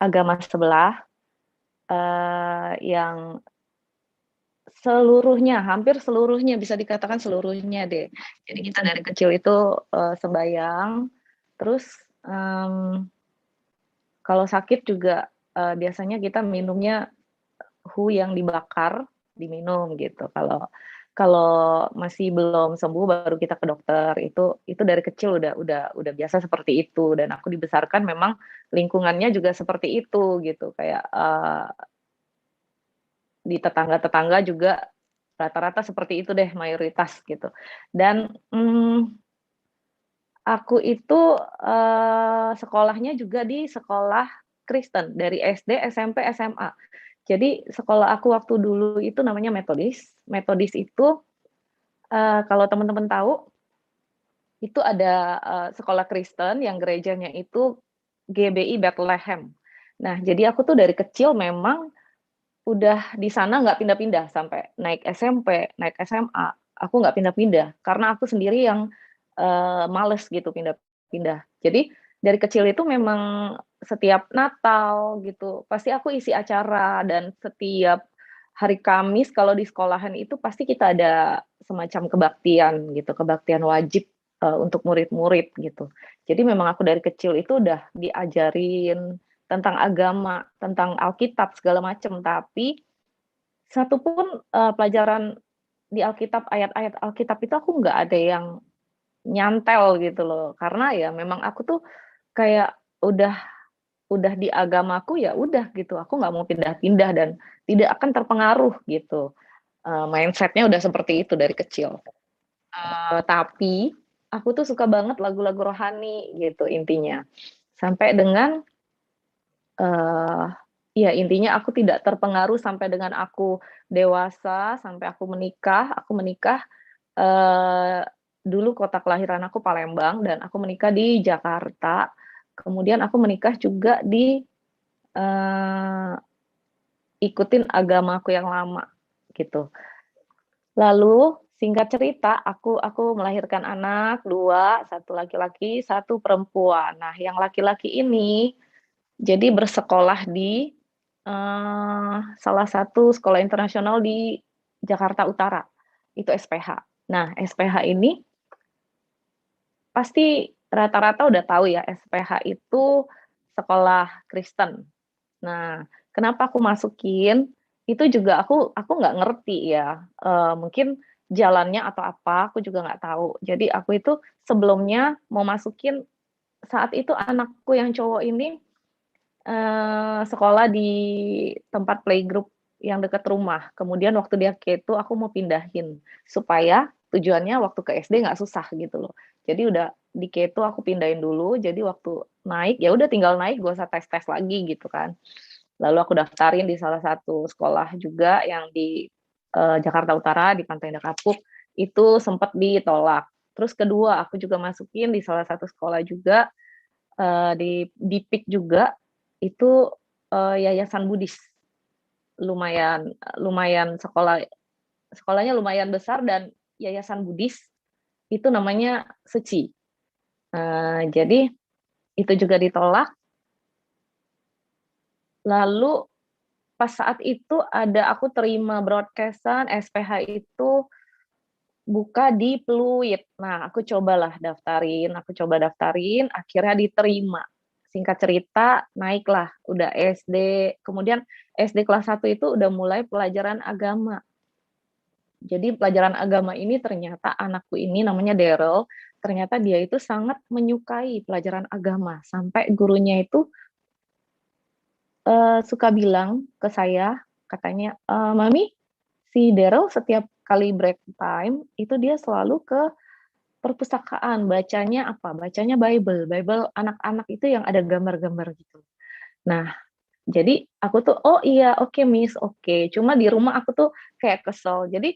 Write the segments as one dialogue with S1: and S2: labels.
S1: agama sebelah, yang seluruhnya, hampir seluruhnya, bisa dikatakan seluruhnya deh. Jadi kita dari kecil itu, sembayang, terus, kalau sakit juga, biasanya kita minumnya yang dibakar, diminum gitu. Kalau kalau masih belum sembuh baru kita ke dokter, itu dari kecil udah biasa seperti itu, dan aku dibesarkan memang lingkungannya juga seperti itu gitu, kayak, di tetangga-tetangga juga rata-rata seperti itu deh mayoritas gitu. Dan, aku itu, sekolahnya juga di sekolah Kristen dari SD, SMP, SMA. Jadi sekolah aku waktu dulu itu namanya Metodis. Metodis itu, kalau teman-teman tahu, itu ada, sekolah Kristen yang gerejanya itu GBI Bethlehem. Nah, jadi aku tuh dari kecil memang udah di sana nggak pindah-pindah sampai naik SMP, naik SMA, aku nggak pindah-pindah karena aku sendiri yang, males gitu pindah-pindah. Jadi dari kecil itu memang setiap Natal gitu, pasti aku isi acara, dan setiap hari Kamis kalau di sekolahan itu pasti kita ada semacam kebaktian gitu, kebaktian wajib, untuk murid-murid gitu. Jadi memang aku dari kecil itu udah diajarin tentang agama, tentang Alkitab segala macam, tapi satu pun, pelajaran di Alkitab, ayat-ayat Alkitab itu aku nggak ada yang nyantel gitu loh. Karena ya memang aku tuh kayak udah di agamaku, ya udah gitu, aku nggak mau pindah-pindah dan tidak akan terpengaruh gitu. Mindset-nya udah seperti itu dari kecil. Tapi aku tuh suka banget lagu-lagu rohani gitu intinya. Sampai dengan, Eee, ya intinya aku tidak terpengaruh sampai dengan aku dewasa, sampai aku menikah, eee, dulu kota kelahiran aku Palembang dan aku menikah di Jakarta, kemudian aku menikah juga di, eee, ikutin agamaku yang lama, gitu. Lalu singkat cerita aku melahirkan anak 2, 1 laki-laki, 1 perempuan. Nah, yang laki-laki ini jadi bersekolah di, salah satu sekolah internasional di Jakarta Utara, itu SPH. Nah, SPH ini pasti rata-rata udah tahu ya, SPH itu sekolah Kristen. Nah, kenapa aku masukin, itu juga aku nggak ngerti ya, mungkin jalannya atau apa, aku juga nggak tahu. Jadi aku itu sebelumnya mau masukin, saat itu anakku yang cowok ini sekolah di tempat playgroup yang dekat rumah. Kemudian waktu dia keto aku mau pindahin, supaya tujuannya waktu ke SD nggak susah gitu loh. Jadi udah di keto aku pindahin dulu, jadi waktu naik, ya udah tinggal naik gak usah tes-tes lagi gitu kan. Lalu aku daftarin di salah satu sekolah juga yang di, Jakarta Utara di Pantai Indah Kapuk, itu sempat ditolak. Terus kedua aku juga masukin di salah satu sekolah juga, di PIK juga, itu, yayasan Buddhis. Lumayan lumayan sekolahnya lumayan besar dan yayasan Buddhis, itu namanya Seci. Jadi itu juga ditolak, lalu pas saat itu aku terima broadcast-an SPH itu buka di Pluit. Nah, aku coba daftarin, akhirnya diterima. Singkat cerita, naiklah, udah SD, kemudian SD kelas 1 itu udah mulai pelajaran agama. Jadi pelajaran agama ini ternyata anakku ini namanya Daryl, ternyata dia itu sangat menyukai pelajaran agama, sampai gurunya itu, suka bilang ke saya, katanya, "Mami, si Daryl setiap kali break time, itu dia selalu ke perpustakaan, bacanya apa, bacanya Bible, Bible anak-anak itu yang ada gambar-gambar gitu." Nah, jadi aku tuh, "Oh iya, oke Miss, oke." Cuma di rumah aku tuh kayak kesel. Jadi,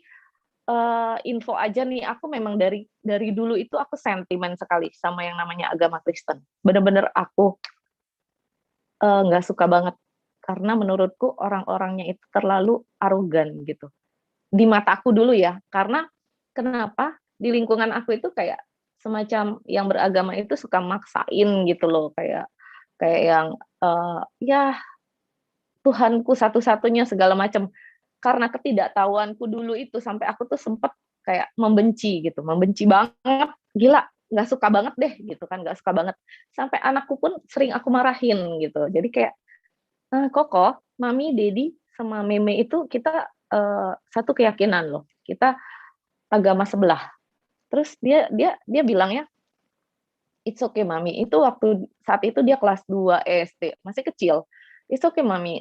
S1: info aja nih, aku memang dari dulu itu aku sentimen sekali sama yang namanya agama Kristen. Bener-bener aku, nggak suka banget, karena menurutku orang-orangnya itu terlalu arogan gitu. Di mata aku dulu ya, karena kenapa, di lingkungan aku itu kayak semacam yang beragama itu suka maksain gitu loh, kayak, kayak yang, ya Tuhanku satu-satunya segala macam. Karena ketidaktahuanku dulu itu sampai aku tuh sempet kayak membenci banget, gila, nggak suka banget deh gitu kan, nggak suka banget. Sampai anakku pun sering aku marahin gitu. Jadi kayak, "Koko, mami, dedi, sama meme itu kita, satu keyakinan loh, kita agama sebelah." Terus dia bilangnya, "It's okay mami." Itu waktu saat itu dia kelas 2 SD, masih kecil. "It's okay mami,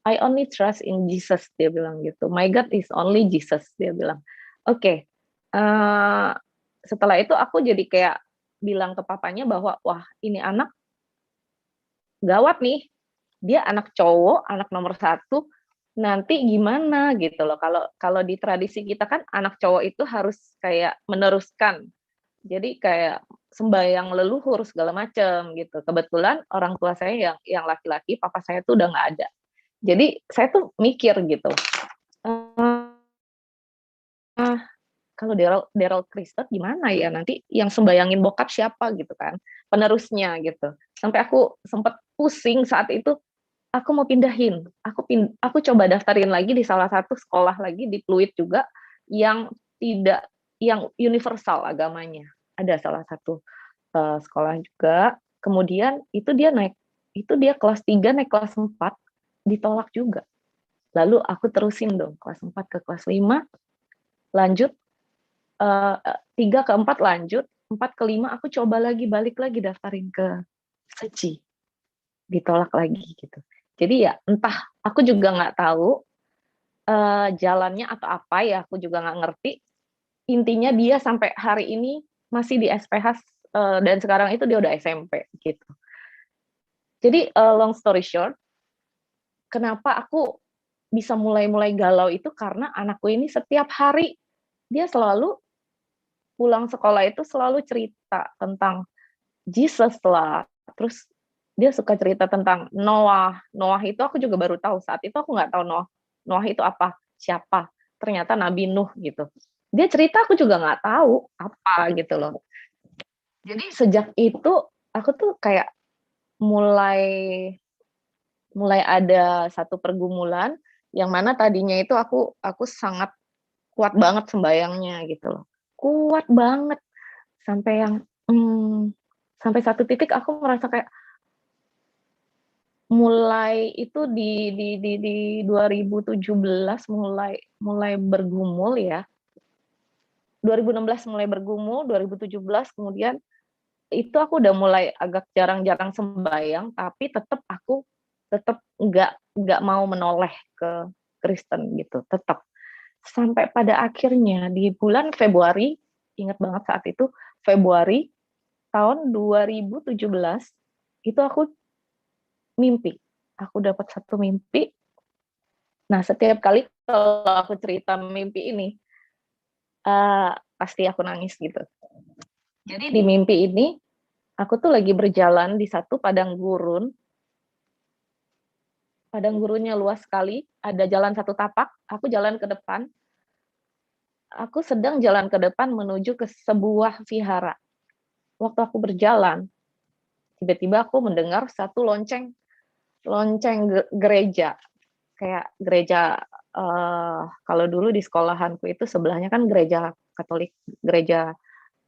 S1: I only trust in Jesus," dia bilang gitu. "My God is only Jesus," dia bilang. Oke, setelah itu aku jadi kayak bilang ke papanya bahwa, "Wah, ini anak gawat nih, dia anak cowok, anak nomor satu, nanti gimana?" Gitu loh. Kalau kalau di tradisi kita kan anak cowok itu harus kayak meneruskan, jadi kayak sembahyang leluhur segala macam gitu. Kebetulan orang tua saya yang laki-laki, papa saya tuh udah nggak ada. Jadi saya tuh mikir gitu, eee, kalau Daryl Kristen gimana ya nanti yang sembayangin bokap siapa gitu kan, penerusnya gitu. Sampai aku sempet pusing saat itu, aku mau pindahin, aku coba daftarin lagi di salah satu sekolah lagi di Pluit juga, yang tidak yang universal agamanya. Ada salah satu sekolah juga, kemudian itu dia kelas 3 naik kelas 4 ditolak juga. Lalu aku terusin dong kelas 4 ke kelas 5 lanjut, 3 ke 4 lanjut, 4 ke 5 aku coba lagi, balik lagi daftarin ke SECI, ditolak lagi gitu. Jadi ya entah, aku juga nggak tahu, jalannya atau apa ya, aku juga nggak ngerti, intinya dia sampai hari ini masih di SPH, dan sekarang itu dia udah SMP gitu. Jadi, long story short, kenapa aku bisa mulai-mulai galau itu karena anakku ini setiap hari dia selalu pulang sekolah itu selalu cerita tentang Jesus lah, terus dia suka cerita tentang Noah. Noah itu aku juga baru tahu, saat itu aku nggak tahu Noah Noah itu apa, siapa, ternyata Nabi Nuh gitu. Dia cerita aku juga nggak tahu apa gitu loh. Jadi sejak itu aku tuh kayak mulai mulai ada satu pergumulan, yang mana tadinya itu aku sangat kuat banget sembayangnya gitu loh. Kuat banget, sampai yang, sampai satu titik aku merasa kayak mulai itu di 2017 mulai mulai bergumul ya, 2016 mulai bergumul, 2017 kemudian itu aku udah mulai agak jarang-jarang sembayang, tapi tetep nggak mau menoleh ke Kristen gitu, tetep. Sampai pada akhirnya di bulan Februari, ingat banget saat itu, Februari tahun 2017, itu aku mimpi. Aku dapat satu mimpi. Nah, setiap kali kalau aku cerita mimpi ini, pasti aku nangis gitu. Jadi di mimpi ini, aku tuh lagi berjalan di satu padang gurunnya luas sekali, ada jalan satu tapak, aku jalan ke depan, aku sedang jalan ke depan menuju ke sebuah vihara. Waktu aku berjalan, tiba-tiba aku mendengar satu lonceng lonceng gereja, kayak gereja, kalau dulu di sekolahanku itu sebelahnya kan gereja Katolik, gereja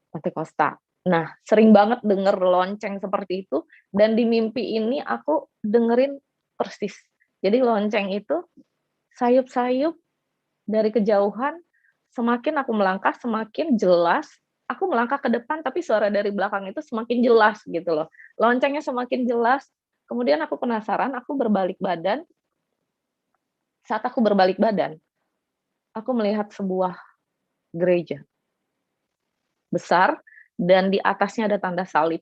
S1: Pantekosta. Nah, sering banget denger lonceng seperti itu, dan di mimpi ini aku dengerin persis. Jadi lonceng itu sayup-sayup dari kejauhan, semakin aku melangkah semakin jelas, aku melangkah ke depan tapi suara dari belakang itu semakin jelas gitu loh. Loncengnya semakin jelas, kemudian aku penasaran, aku berbalik badan, saat aku berbalik badan, aku melihat sebuah gereja besar dan di atasnya ada tanda salib.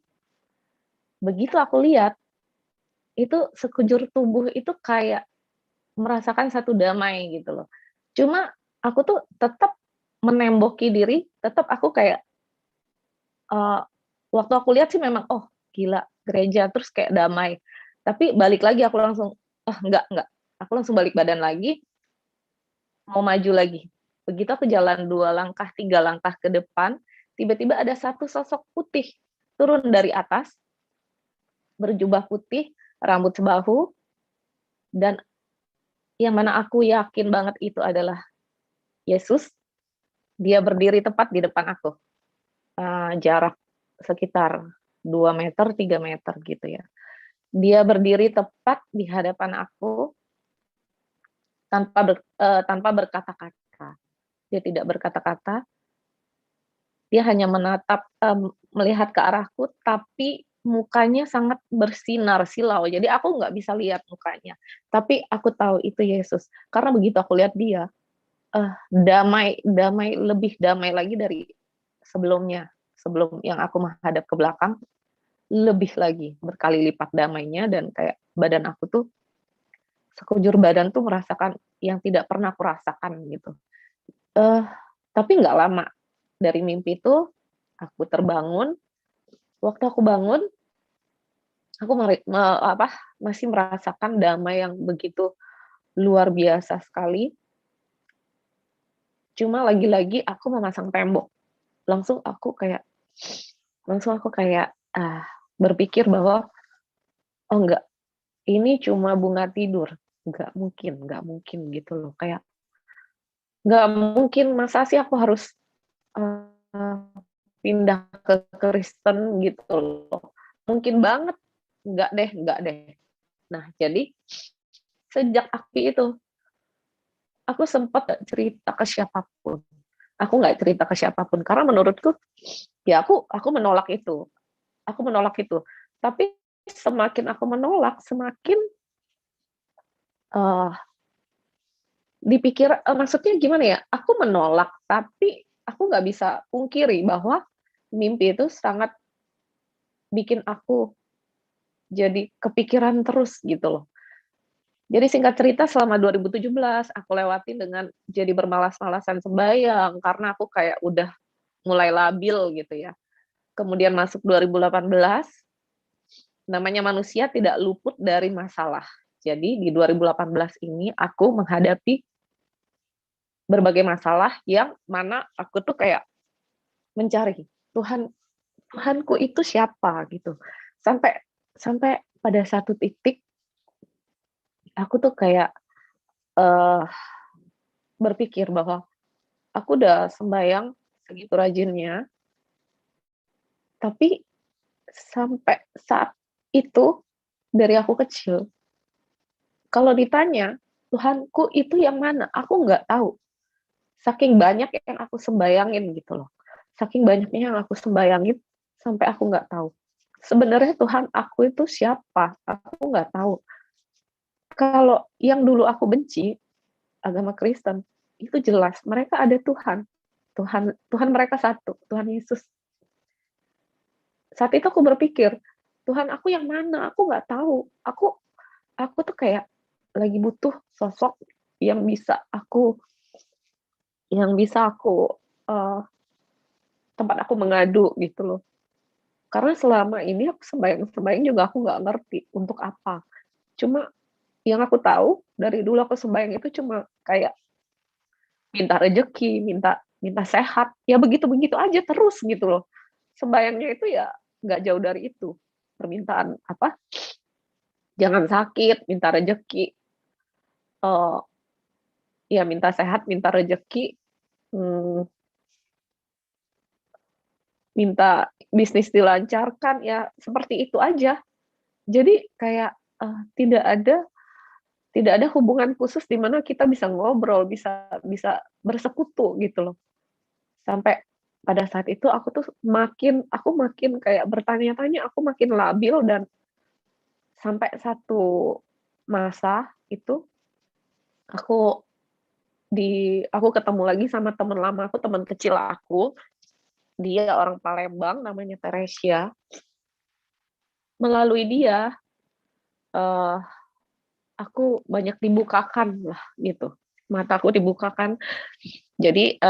S1: Begitu aku lihat, itu sekujur tubuh itu kayak merasakan satu damai gitu loh. Cuma aku tuh tetap menemboki diri, tetap aku kayak, eee, waktu aku lihat sih memang, "Oh gila gereja," terus kayak damai. Tapi balik lagi aku langsung, "Oh enggak," aku langsung balik badan lagi, mau maju lagi. Begitu aku jalan 2 langkah, 3 langkah ke depan, tiba-tiba ada satu sosok putih turun dari atas, berjubah putih, rambut sebahu, dan yang mana aku yakin banget itu adalah Yesus. Dia berdiri tepat di depan aku, jarak sekitar 2 meter, 3 meter gitu ya. Dia berdiri tepat di hadapan aku tanpa berkata-kata. Dia tidak berkata-kata, dia hanya melihat ke arahku, tapi mukanya sangat bersinar silau. Jadi aku nggak bisa lihat mukanya, tapi aku tahu itu Yesus. Karena begitu aku lihat dia, lebih damai lagi dari sebelumnya. Sebelum yang aku menghadap ke belakang, lebih lagi, berkali lipat damainya, dan kayak badan aku tuh, sekujur badan tuh merasakan yang tidak pernah aku rasakan gitu. Tapi nggak lama dari mimpi itu, aku terbangun. Waktu aku bangun, aku masih merasakan damai yang begitu luar biasa sekali. Cuma lagi-lagi aku memasang tembok. Langsung aku kayak berpikir bahwa, "Oh enggak, ini cuma bunga tidur, nggak mungkin gitu loh." Kayak, nggak mungkin, masa sih aku harus, eee, pindah ke Kristen gitu loh. Mungkin banget, nggak deh. Nah, jadi sejak api itu, aku sempat nggak cerita ke siapapun. Aku nggak cerita ke siapapun karena menurutku, ya aku menolak itu. Aku menolak itu. Tapi semakin aku menolak, semakin, eee, maksudnya gimana ya, aku menolak, tapi aku nggak bisa pungkiri bahwa mimpi itu sangat bikin aku jadi kepikiran terus gitu loh. Jadi singkat cerita, selama 2017 aku lewatin dengan jadi bermalas-malasan sembahyang, karena aku kayak udah mulai labil gitu ya. Kemudian masuk 2018, namanya manusia tidak luput dari masalah. Jadi di 2018 ini aku menghadapi berbagai masalah yang mana aku tuh kayak mencari, Tuhan, Tuhanku itu siapa gitu. Sampai sampai pada satu titik aku tuh kayak, eee, berpikir bahwa aku udah sembahyang segitu rajinnya, tapi sampai saat itu, dari aku kecil, kalau ditanya, Tuhanku itu yang mana? Aku nggak tahu. Saking banyak yang aku sembayangin gitu loh. Saking banyaknya yang aku sembayangin, sampai aku nggak tahu. Sebenarnya Tuhan aku itu siapa? Aku nggak tahu. Kalau yang dulu aku benci, agama Kristen, itu jelas mereka ada Tuhan. Tuhan Tuhan mereka satu, Tuhan Yesus. Saat itu aku berpikir, Tuhan aku yang mana? Aku nggak tahu. Aku tuh kayak lagi butuh sosok yang bisa aku yang bisa aku, eee, tempat aku mengadu gitu loh. Karena selama ini aku sembahyang-sembahyang juga aku nggak ngerti untuk apa. Cuma yang aku tahu dari dulu aku sembahyang itu cuma kayak minta rejeki, minta minta sehat, ya begitu-begitu aja terus gitu loh. Sembahyangnya itu ya nggak jauh dari itu. Permintaan apa, jangan sakit, minta rejeki, eee, ya minta sehat, minta rejeki, mmm, minta bisnis dilancarkan, ya seperti itu aja. Jadi kayak, tidak ada hubungan khusus di mana kita bisa ngobrol, bisa bisa bersekutu gitu loh. Sampai pada saat itu aku makin kayak bertanya-tanya, aku makin labil, dan sampai satu masa itu aku aku ketemu lagi sama teman lama aku, teman kecil aku, dia orang Palembang namanya Teresia. Melalui dia, eee, aku banyak dibukakan lah gitu, mataku dibukakan. Jadi,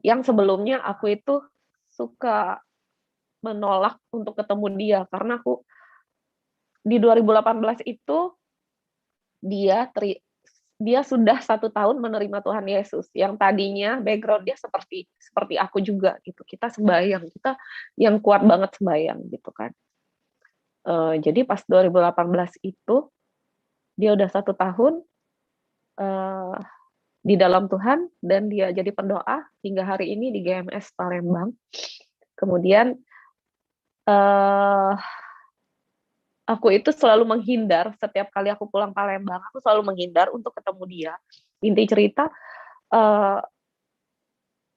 S1: yang sebelumnya aku itu suka menolak untuk ketemu dia, karena di 2018 itu dia teri dia sudah 1 tahun menerima Tuhan Yesus, yang tadinya background dia seperti seperti aku juga gitu, kita sembahyang, kita yang kuat banget sembahyang gitu kan. Jadi pas 2018 itu, dia udah 1 tahun, eee, di dalam Tuhan dan dia jadi pendoa hingga hari ini di GMS Palembang. Kemudian, eee, aku itu selalu menghindar setiap kali aku pulang Palembang, aku selalu menghindar untuk ketemu dia. Inti cerita, eee,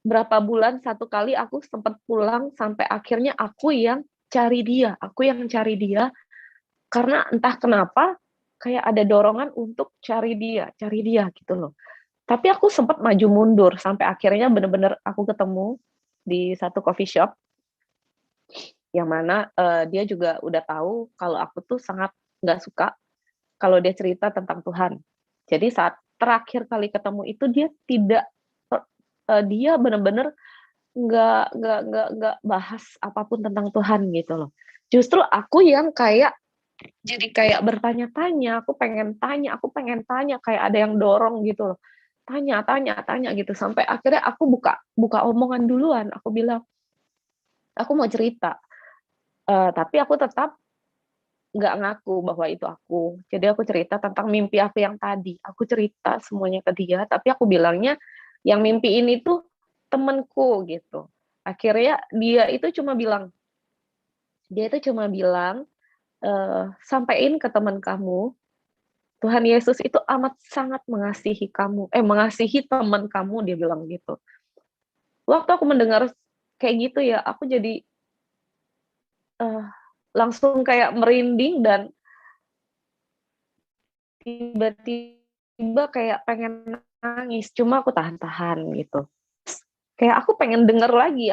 S1: berapa bulan 1 kali aku sempat pulang sampai akhirnya aku yang cari dia, karena entah kenapa kayak ada dorongan untuk cari dia gitu loh. Tapi aku sempat maju mundur sampai akhirnya bener-bener aku ketemu di satu coffee shop, yang mana, dia juga udah tahu kalau aku tuh sangat nggak suka kalau dia cerita tentang Tuhan. Jadi saat terakhir kali ketemu itu dia tidak, dia bener-bener nggak bahas apapun tentang Tuhan gitu loh. Justru aku yang kayak jadi kayak bertanya-tanya, aku pengen tanya, kayak ada yang dorong gitu loh. Tanya tanya tanya gitu, sampai akhirnya aku buka buka omongan duluan, aku bilang, "Aku mau cerita." Tapi aku tetap nggak ngaku bahwa itu aku. Jadi aku cerita tentang mimpi aku yang tadi, aku cerita semuanya ke dia, tapi aku bilangnya, yang mimpi ini tuh temenku gitu. Akhirnya dia itu cuma bilang, "Sampein ke teman kamu, Tuhan Yesus itu amat sangat mengasihi kamu, mengasihi teman kamu," dia bilang gitu. Waktu aku mendengar kayak gitu ya, aku jadi, eee, langsung kayak merinding dan tiba-tiba kayak pengen nangis, cuma aku tahan-tahan gitu. Kayak aku pengen denger lagi.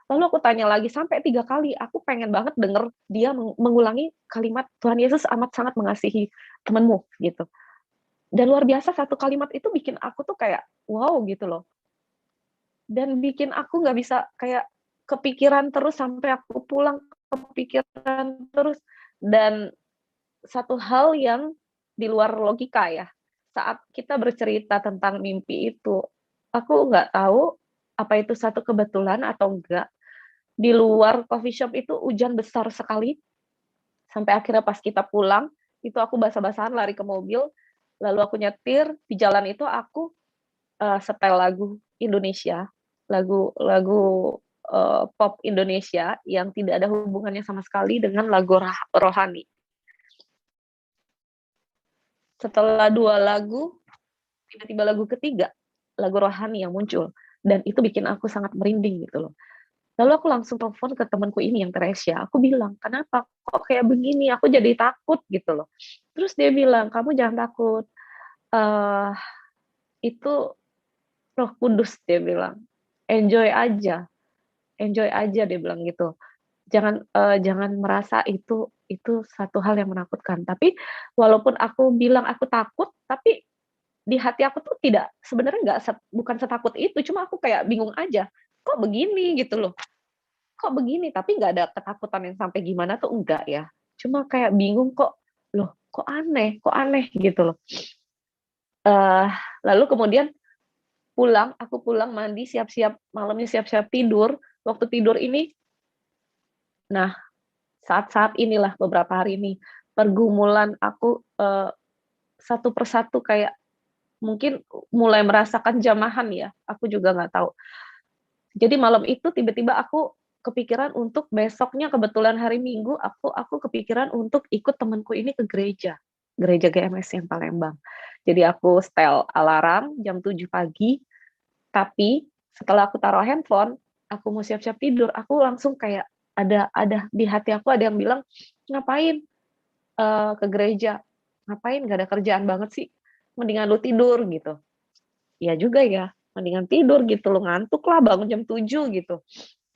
S1: Lalu aku tanya lagi sampai 3 kali, aku pengen banget denger dia mengulangi kalimat, "Tuhan Yesus amat sangat mengasihi temanmu," gitu. Dan luar biasa, satu kalimat itu bikin aku tuh kayak, wow gitu loh. Dan bikin aku nggak bisa kayak kepikiran terus sampai aku pulang, kepikiran terus. Dan satu hal yang di luar logika ya, saat kita bercerita tentang mimpi itu, aku nggak tahu apa itu satu kebetulan atau enggak, di luar coffee shop itu hujan besar sekali, sampai akhirnya pas kita pulang, itu aku basah-basahan lari ke mobil, lalu aku nyetir, di jalan itu aku, setel lagu Indonesia, lagu lagu, pop Indonesia yang tidak ada hubungannya sama sekali dengan lagu rohani. Setelah 2 lagu, tiba-tiba lagu ketiga, lagu rohani yang muncul, dan itu bikin aku sangat merinding gitu loh. Lalu aku langsung telepon ke temanku ini yang Teresia, aku bilang, "Kenapa? Kok kayak begini? Aku jadi takut," gitu loh. Terus dia bilang, "Kamu jangan takut, eee, itu Roh Kudus," dia bilang, "enjoy aja enjoy aja," dia bilang gitu. Jangan merasa itu satu hal yang menakutkan." Tapi walaupun aku bilang aku takut, tapi di hati aku tuh sebenarnya nggak bukan setakut itu, cuma aku kayak bingung aja, "Kok begini?" Gitu loh, "Kok begini?" Tapi nggak ada ketakutan yang sampai gimana tuh enggak ya, cuma kayak bingung "Loh kok aneh?" Gitu loh. Eee, Lalu kemudian aku pulang mandi, siap-siap malamnya siap-siap tidur, waktu tidur ini nah saat-saat inilah beberapa hari ini, pergumulan aku, satu persatu kayak mungkin mulai merasakan jamahan ya, aku juga nggak tahu. Jadi malam itu tiba-tiba aku kepikiran untuk besoknya, kebetulan hari Minggu, aku kepikiran untuk ikut temenku ini ke gereja GMS yang Palembang. Jadi aku setel alarm jam 7 pagi, tapi setelah aku taruh handphone, aku mau siap-siap tidur, aku langsung kayak ada di hati aku ada yang bilang, "Ngapain, ke gereja? Ngapain, nggak ada kerjaan banget sih, mendingan lu tidur," gitu. Iya juga ya, mendingan tidur gitu loh, ngantuk lah bangun jam 7 gitu.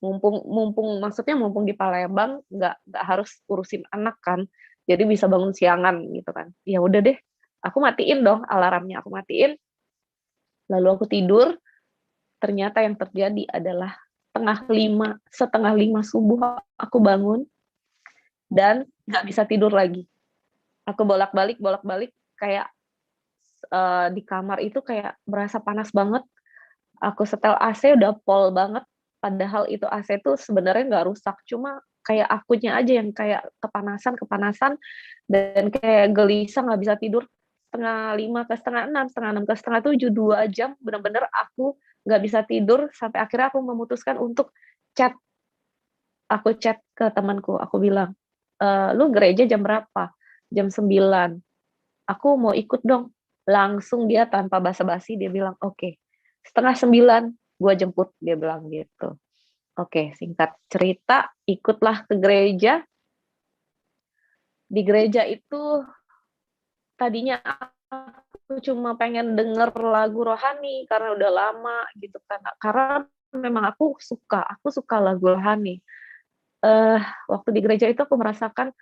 S1: Mumpung mumpung maksudnya mumpung di Palembang nggak harus urusin anak kan, jadi bisa bangun siangan gitu kan. Ya udah deh, aku matiin dong alarmnya, aku matiin, lalu aku tidur, ternyata yang terjadi adalah setengah lima subuh aku bangun dan nggak bisa tidur lagi. Aku bolak-balik kayak, di kamar itu kayak berasa panas banget. Aku setel AC udah pol banget, padahal itu AC tuh sebenarnya nggak rusak, cuma kayak akunya aja yang kayak kepanasan dan kayak gelisah nggak bisa tidur, 5:30 ke setengah 6, setengah 6 ke setengah 7, 2 jam bener-bener aku nggak bisa tidur sampai akhirnya aku memutuskan untuk chat. Aku chat ke temanku, aku bilang, "Lu gereja jam berapa?" "Jam 9." "Aku mau ikut dong." Langsung dia tanpa basa-basi dia bilang, "Oke, setengah 9 gua jemput," dia bilang gitu. Oke, singkat cerita ikutlah ke gereja. Di gereja itu tadinya aku cuma pengen denger lagu rohani karena udah lama gitu kan, karena memang aku suka lagu rohani. Waktu di gereja itu aku merasakan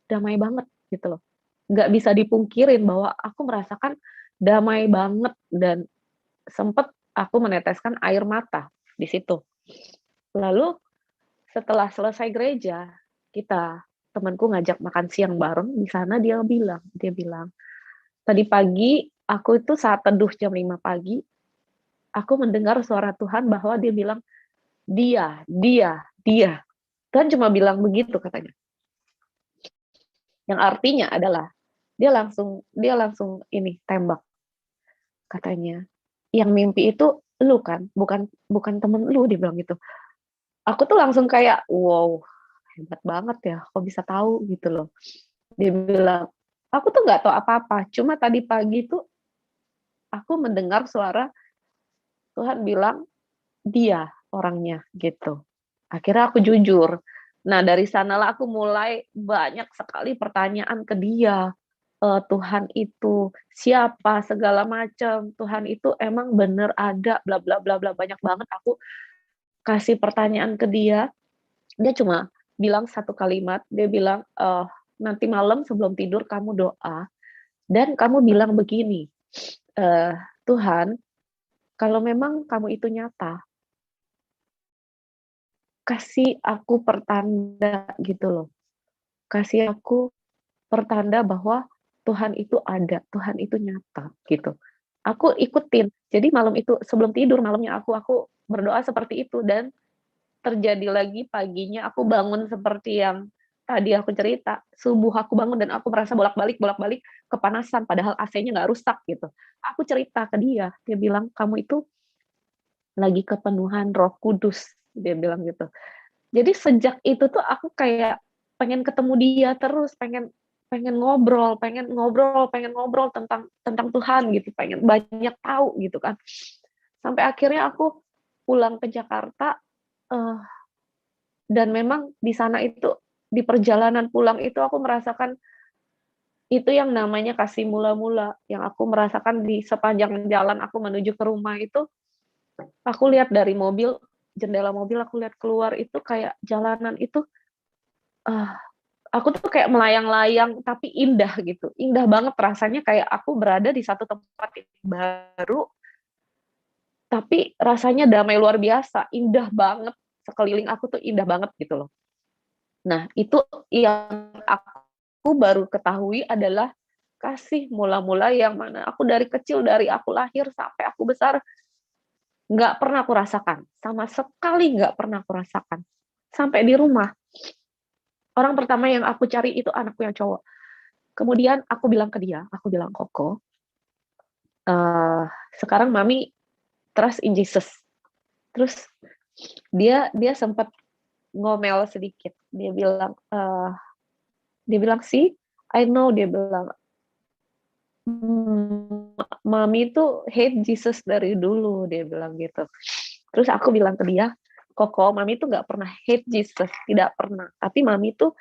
S1: damai banget gitu loh. Nggak bisa dipungkirin bahwa aku merasakan damai banget dan sempet aku meneteskan air mata di situ. Lalu setelah selesai gereja, temanku ngajak makan siang bareng di sana dia bilang, "Tadi pagi aku itu saat teduh jam 5 pagi, aku mendengar suara Tuhan bahwa dia bilang, 'Dia, dia, dia.'" Tuhan cuma bilang begitu katanya. Yang artinya adalah dia langsung ini tembak katanya, "Yang mimpi itu lu kan? Bukan bukan temen lu," dia bilang gitu. Aku tuh langsung kayak, "Wow, hebat banget ya, kok bisa tahu?" Gitu loh. Dia bilang, "Aku tuh nggak tahu apa-apa, cuma tadi pagi tuh aku mendengar suara Tuhan bilang, 'Dia orangnya,' gitu." Akhirnya aku jujur. Nah, dari sanalah aku mulai banyak sekali pertanyaan ke dia. Tuhan itu siapa, segala macam, Tuhan itu emang bener ada, bla bla bla bla, banyak banget aku kasih pertanyaan ke dia, dia cuma bilang satu kalimat, dia bilang, "Nanti malam sebelum tidur kamu doa dan kamu bilang begini, eee, 'Tuhan, kalau memang kamu itu nyata, kasih aku pertanda,' gitu loh, 'kasih aku pertanda bahwa Tuhan itu ada, Tuhan itu nyata,' gitu." Aku ikutin. Jadi malam itu sebelum tidur malamnya aku berdoa seperti itu dan terjadi lagi paginya aku bangun seperti yang tadi aku cerita, subuh aku bangun dan aku merasa bolak-balik kepanasan padahal AC-nya nggak rusak gitu. Aku cerita ke dia, dia bilang, "Kamu itu lagi kepenuhan Roh Kudus," dia bilang gitu. Jadi sejak itu tuh aku kayak pengen ketemu dia terus, pengen pengen ngobrol pengen ngobrol tentang tentang Tuhan gitu, pengen banyak tahu gitu kan. Sampai akhirnya aku pulang ke Jakarta, eee, dan memang di sana itu, di perjalanan pulang itu aku merasakan itu yang namanya kasih mula-mula, yang aku merasakan di sepanjang jalan aku menuju ke rumah itu, aku lihat dari mobil, jendela mobil aku lihat keluar itu kayak jalanan itu, ah, aku tuh kayak melayang-layang tapi indah gitu, indah banget rasanya kayak aku berada di satu tempat yang baru, tapi rasanya damai luar biasa, indah banget, sekeliling aku tuh indah banget gitu loh. Nah itu yang aku baru ketahui adalah kasih mula-mula yang mana aku dari kecil, dari aku lahir sampai aku besar, nggak pernah aku rasakan, sama sekali nggak pernah aku rasakan. Sampai di rumah, orang pertama yang aku cari itu anakku yang cowok. Kemudian aku bilang ke dia, aku bilang, "Koko, eee, sekarang mami trust in Jesus." Terus dia sempat ngomel sedikit, dia bilang, "See, I know," dia bilang, "Mami tuh hate Jesus dari dulu," dia bilang gitu. Terus aku bilang ke dia, "Koko, mami tuh nggak pernah hate Jesus, tidak pernah. Tapi mami tuh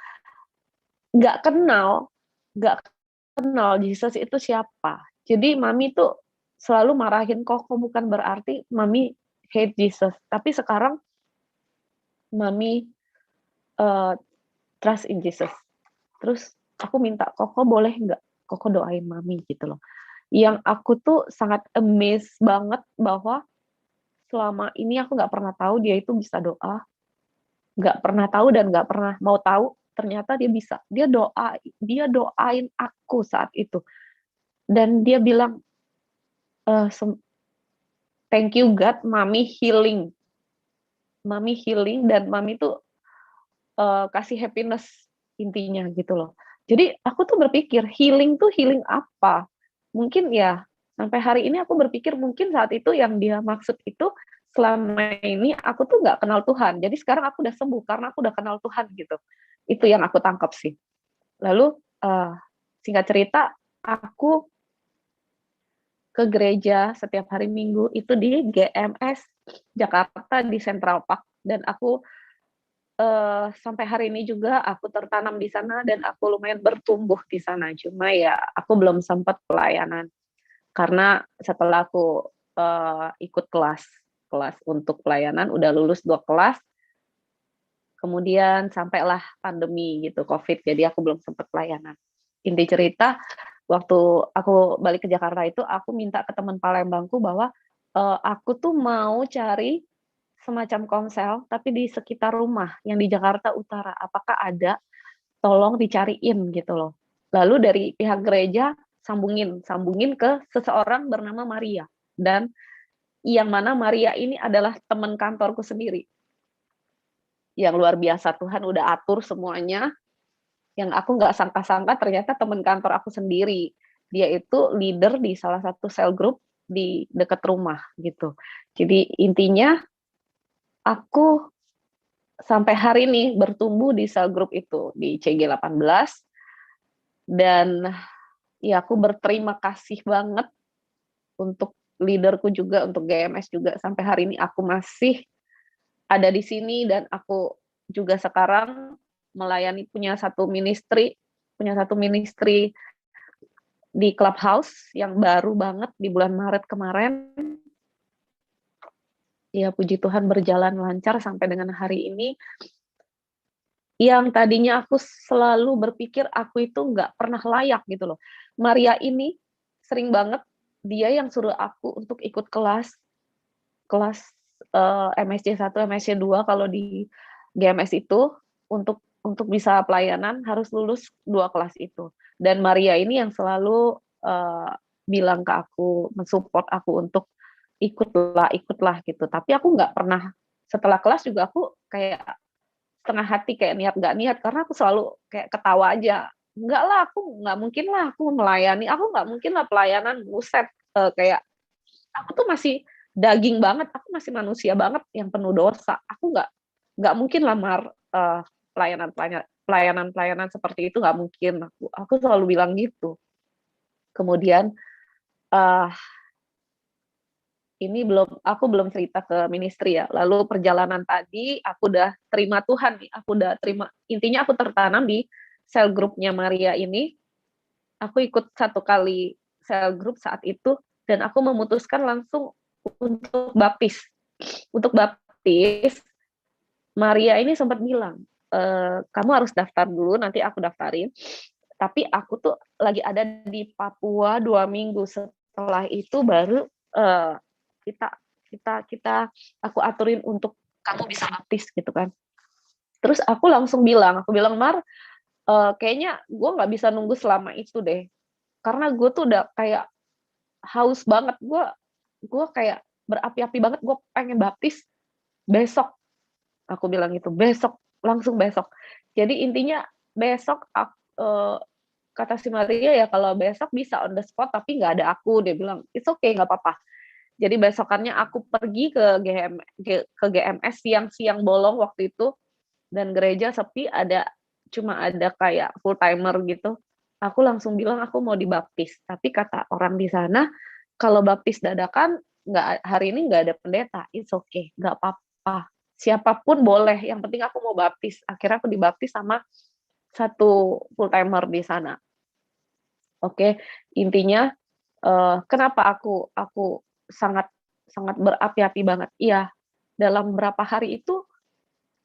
S1: nggak kenal nggak kenal Jesus itu siapa. Jadi mami tuh selalu marahin Koko bukan berarti mami hate Jesus, tapi sekarang mami, eee, trust in Jesus." Terus aku minta, "Koko boleh nggak Koko doain mami?" Gitu loh. Yang aku tuh sangat amazed banget bahwa selama ini aku nggak pernah tahu dia itu bisa doa, nggak pernah tahu dan nggak pernah mau tahu, ternyata dia bisa. Dia doain aku saat itu dan dia bilang, eee, sem "Thank you God, mami healing dan mami tuh kasih happiness intinya gitu loh. Jadi aku tuh berpikir healing tuh healing apa? Mungkin ya sampai hari ini aku berpikir mungkin saat itu yang dia maksud itu selama ini aku tuh nggak kenal Tuhan. Jadi sekarang aku udah sembuh karena aku udah kenal Tuhan gitu. Itu yang aku tangkap sih. Lalu singkat cerita aku ke gereja setiap hari Minggu itu di GMS Jakarta di Central Park dan aku sampai hari ini juga aku tertanam di sana dan aku lumayan bertumbuh di sana. Cuma ya aku belum sempat pelayanan karena setelah aku ikut kelas kelas untuk pelayanan udah lulus 2 kelas, kemudian sampailah pandemi gitu, Covid, jadi aku belum sempat pelayanan. Inti cerita, waktu aku balik ke Jakarta itu aku minta ke teman Palembangku bahwa, aku tuh mau cari semacam komsel, tapi di sekitar rumah yang di Jakarta Utara, apakah ada? Tolong dicariin gitu loh. Lalu dari pihak gereja sambungin sambungin ke seseorang bernama Maria, dan yang mana Maria ini adalah teman kantorku sendiri. Yang luar biasa, Tuhan udah atur semuanya, yang aku nggak sangka-sangka ternyata teman kantor aku sendiri. Dia itu leader di salah satu sel group di dekat rumah gitu. Jadi intinya aku sampai hari ini bertumbuh di sel group itu di CG18 dan ya aku berterima kasih banget untuk leaderku juga, untuk GMS juga sampai hari ini aku masih ada di sini dan aku juga sekarang melayani punya satu ministry di Clubhouse yang baru banget di bulan Maret kemarin. Ya puji Tuhan berjalan lancar sampai dengan hari ini. Yang tadinya aku selalu berpikir aku itu nggak pernah layak gitu loh. Maria ini sering banget dia yang suruh aku untuk ikut kelas kelas MSC 1, MSC 2 kalau di GMS itu untuk bisa pelayanan harus lulus 2 kelas itu. Dan Maria ini yang selalu, bilang ke aku, mensupport aku untuk ikutlah gitu. Tapi aku nggak pernah setelah kelas juga aku kayak setengah hati, kayak niat nggak niat, karena aku selalu kayak ketawa aja, "Enggak lah, aku nggak mungkin lah aku melayani, aku nggak mungkin lah pelayanan, buset," kayak aku tuh masih daging banget, aku masih manusia banget yang penuh dosa. Aku nggak mungkin lamar, pelayanan seperti itu nggak mungkin, aku selalu bilang gitu. Kemudian, eee, ini aku belum cerita ke ministry ya, lalu perjalanan tadi aku udah terima Tuhan nih, aku udah terima intinya aku tertanam di sel grupnya Maria ini, aku ikut 1 kali sel grup saat itu, dan aku memutuskan langsung untuk baptis. Untuk baptis, Maria ini sempat bilang, "Kamu harus daftar dulu, nanti aku daftarin." Tapi aku tuh lagi ada di Papua 2 minggu, setelah itu baru, kita kita kita aku aturin untuk kamu bisa baptis gitu kan. Terus aku bilang, "Mar, kayaknya gue nggak bisa nunggu selama itu deh, karena gue tuh udah kayak haus banget, gue kayak berapi-api banget, gue pengen baptis besok." Aku bilang gitu, "Besok, langsung besok." Jadi intinya besok kata si Maria, "Ya kalau besok bisa on the spot tapi nggak ada aku," dia bilang, "It's okay, nggak apa-apa." Jadi besokannya aku pergi ke GMS siang-siang bolong waktu itu, dan gereja sepi, cuma ada kayak full timer gitu. Aku langsung bilang aku mau dibaptis, tapi kata orang di sana, "Kalau baptis dadakan hari ini nggak ada pendeta, it's okay, nggak apa-apa. Siapapun boleh, yang penting aku mau baptis." Akhirnya aku dibaptis sama satu full timer di sana. Oke, intinya, kenapa aku sangat sangat berapi-api banget, iya, dalam berapa hari itu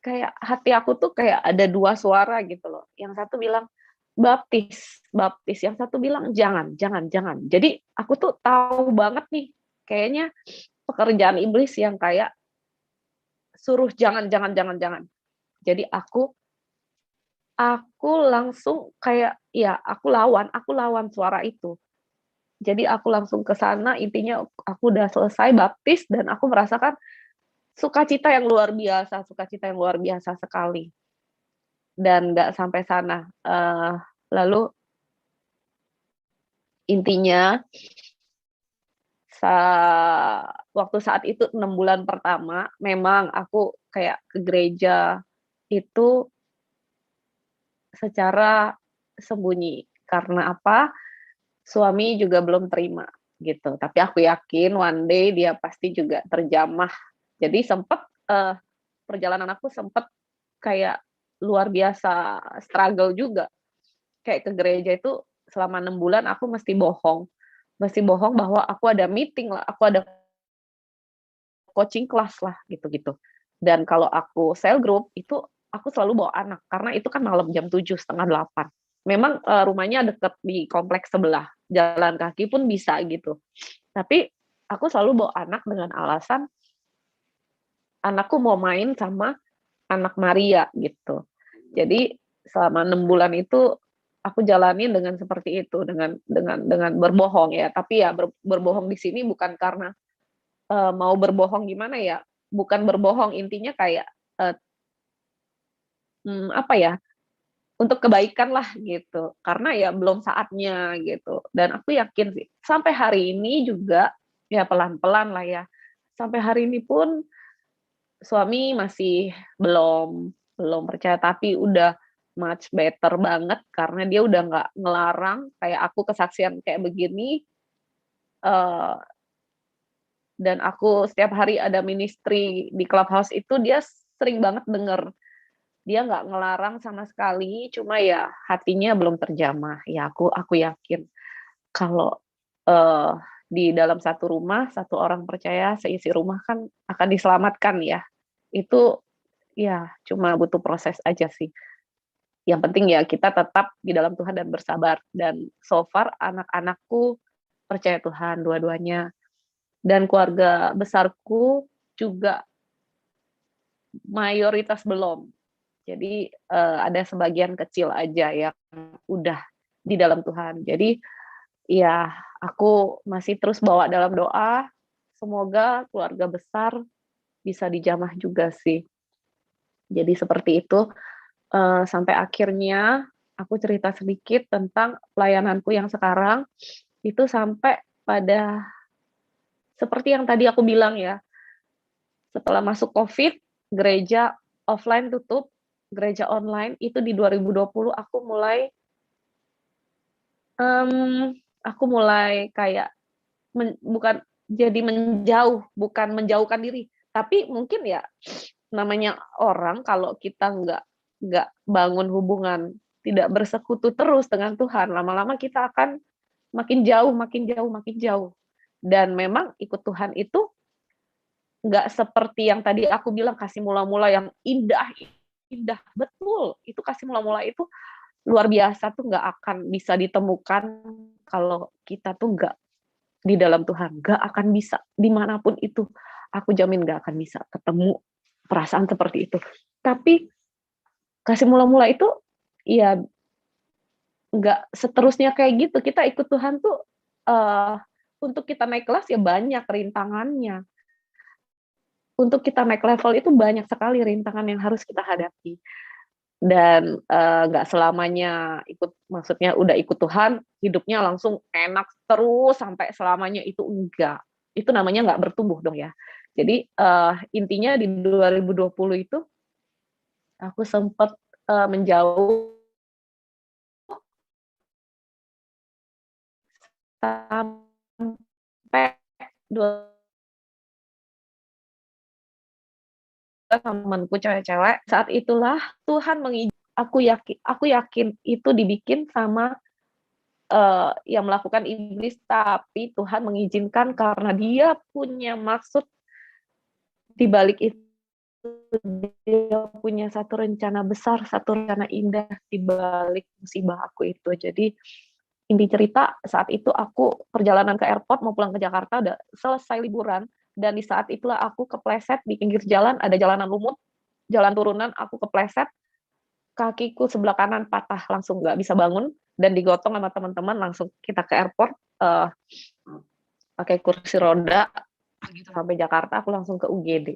S1: kayak hati aku tuh kayak ada 2 suara gitu loh, yang satu bilang, "Baptis baptis," yang satu bilang, "Jangan jangan jangan." Jadi aku tuh tahu banget nih, kayaknya pekerjaan iblis yang kayak suruh jangan jangan jangan jangan. Jadi aku langsung kayak ya aku lawan suara itu. Jadi aku langsung ke sana, intinya aku udah selesai baptis dan aku merasakan sukacita yang luar biasa sekali. dan nggak sampai sana. Lalu intinya sa waktu saat itu 6 bulan pertama memang aku kayak ke gereja itu secara sembunyi. Karena apa? Suami juga belum terima gitu, tapi aku yakin one day dia pasti juga terjamah. Jadi sempet, perjalanan aku sempet kayak luar biasa struggle juga, kayak ke gereja itu selama 6 bulan aku mesti bohong bahwa aku ada meeting lah, aku ada coaching kelas lah, gitu-gitu. Dan kalau aku cell group, itu aku selalu bawa anak, karena itu kan malam jam 7, setengah 8. Memang, rumahnya deket di kompleks sebelah, jalan kaki pun bisa gitu. Tapi aku selalu bawa anak dengan alasan, anakku mau main sama anak Maria gitu. Jadi selama 6 bulan itu aku jalanin dengan seperti itu, dengan berbohong ya. Tapi ya berbohong di sini bukan karena, mau berbohong gimana ya, bukan berbohong, intinya kayak, eee, apa ya, untuk kebaikan lah gitu, karena ya belum saatnya gitu. Dan aku yakin sih, sampai hari ini juga, ya pelan-pelan lah ya, sampai hari ini pun suami masih belum belum percaya, tapi udah much better banget karena dia udah nggak ngelarang kayak aku kesaksian kayak begini, eee, dan aku setiap hari ada ministry di Clubhouse itu dia sering banget denger. Dia nggak ngelarang sama sekali, cuma ya hatinya belum terjamah. Ya aku yakin kalau, eee, di dalam satu rumah, satu orang percaya, seisi rumah kan akan diselamatkan ya. Itu ya cuma butuh proses aja sih. Yang penting ya kita tetap di dalam Tuhan dan bersabar, dan so far anak-anakku percaya Tuhan dua-duanya, dan keluarga besarku juga mayoritas belum. Jadi, ada sebagian kecil aja yang udah di dalam Tuhan. Jadi, ya aku masih terus bawa dalam doa, semoga keluarga besar bisa dijamah juga sih. Jadi seperti itu, sampai akhirnya aku cerita sedikit tentang pelayananku yang sekarang, itu sampai pada seperti yang tadi aku bilang ya, setelah masuk Covid, gereja offline tutup, gereja online itu di 2020 aku mulai kayak bukan jadi menjauh, bukan menjauhkan diri, tapi mungkin ya namanya orang kalau kita nggak bangun hubungan, tidak bersekutu terus dengan Tuhan, lama-lama kita akan makin jauh makin jauh makin jauh. Dan memang ikut Tuhan itu nggak seperti yang tadi aku bilang kasih mula-mula yang indah indah, betul, itu kasih mula-mula itu luar biasa tuh nggak akan bisa ditemukan kalau kita tuh nggak di dalam Tuhan, nggak akan bisa, dimanapun itu, aku jamin nggak akan bisa ketemu perasaan seperti itu. Tapi kasih mula-mula itu, ya nggak seterusnya kayak gitu, kita ikut Tuhan tuh, eee, untuk kita naik kelas ya banyak rintangannya, untuk kita naik level itu banyak sekali rintangan yang harus kita hadapi. Dan, nggak selamanya ikut, maksudnya udah ikut Tuhan, hidupnya langsung enak terus sampai selamanya, itu enggak. Itu namanya nggak bertumbuh dong ya. Jadi, intinya di 2020 itu aku sempet, menjauh sampai dua temenku cewek-cewek, saat itulah Tuhan aku yakin itu dibikin sama, yang melakukan iblis, tapi Tuhan mengizinkan karena Dia punya maksud di balik itu, Dia punya satu rencana besar, satu rencana indah di balik musibah aku itu. Jadi, inti cerita saat itu aku perjalanan ke airport mau pulang ke Jakarta, udah selesai liburan, dan di saat itulah aku kepleset di pinggir jalan, ada jalanan lumut, jalan turunan, aku kepleset, kakiku sebelah kanan patah, langsung nggak bisa bangun, dan digotong sama teman-teman, langsung kita ke airport, pakai kursi roda, begitu sampai Jakarta aku langsung ke UGD.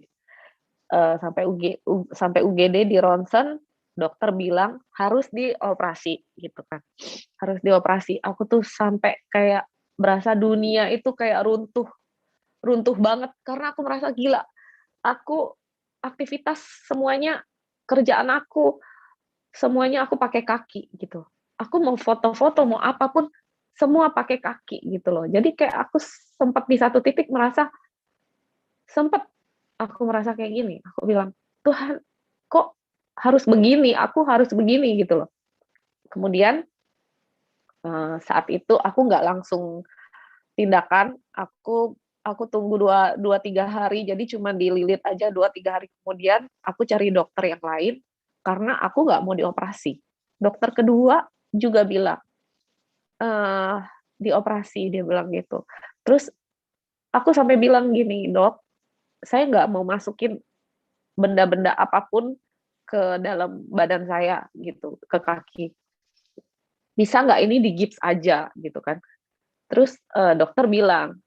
S1: Sampai UGD di ronsen, dokter bilang harus dioperasi gitu kan, harus dioperasi. Aku tuh sampai kayak berasa dunia itu kayak runtuh runtuh banget karena aku merasa gila, aku aktivitas semuanya, kerjaan aku, semuanya aku pakai kaki gitu. Aku mau foto-foto, mau apapun, semua pakai kaki gitu loh. Jadi kayak aku sempat di satu titik merasa, sempat aku merasa kayak gini, aku bilang, "Tuhan, kok harus begini? Aku harus begini?" Gitu loh. Kemudian, saat itu aku nggak langsung tindakan, aku tunggu 2, 3 hari, jadi cuma dililit aja 2, 3 hari kemudian aku cari dokter yang lain, karena aku nggak mau dioperasi. Dokter kedua juga bilang, eee, "Dioperasi," dia bilang gitu. Terus aku sampai bilang gini, "Dok, saya nggak mau masukin benda-benda apapun ke dalam badan saya," gitu, ke kaki. "Bisa nggak ini digips aja?" Gitu kan. Terus, dokter bilang,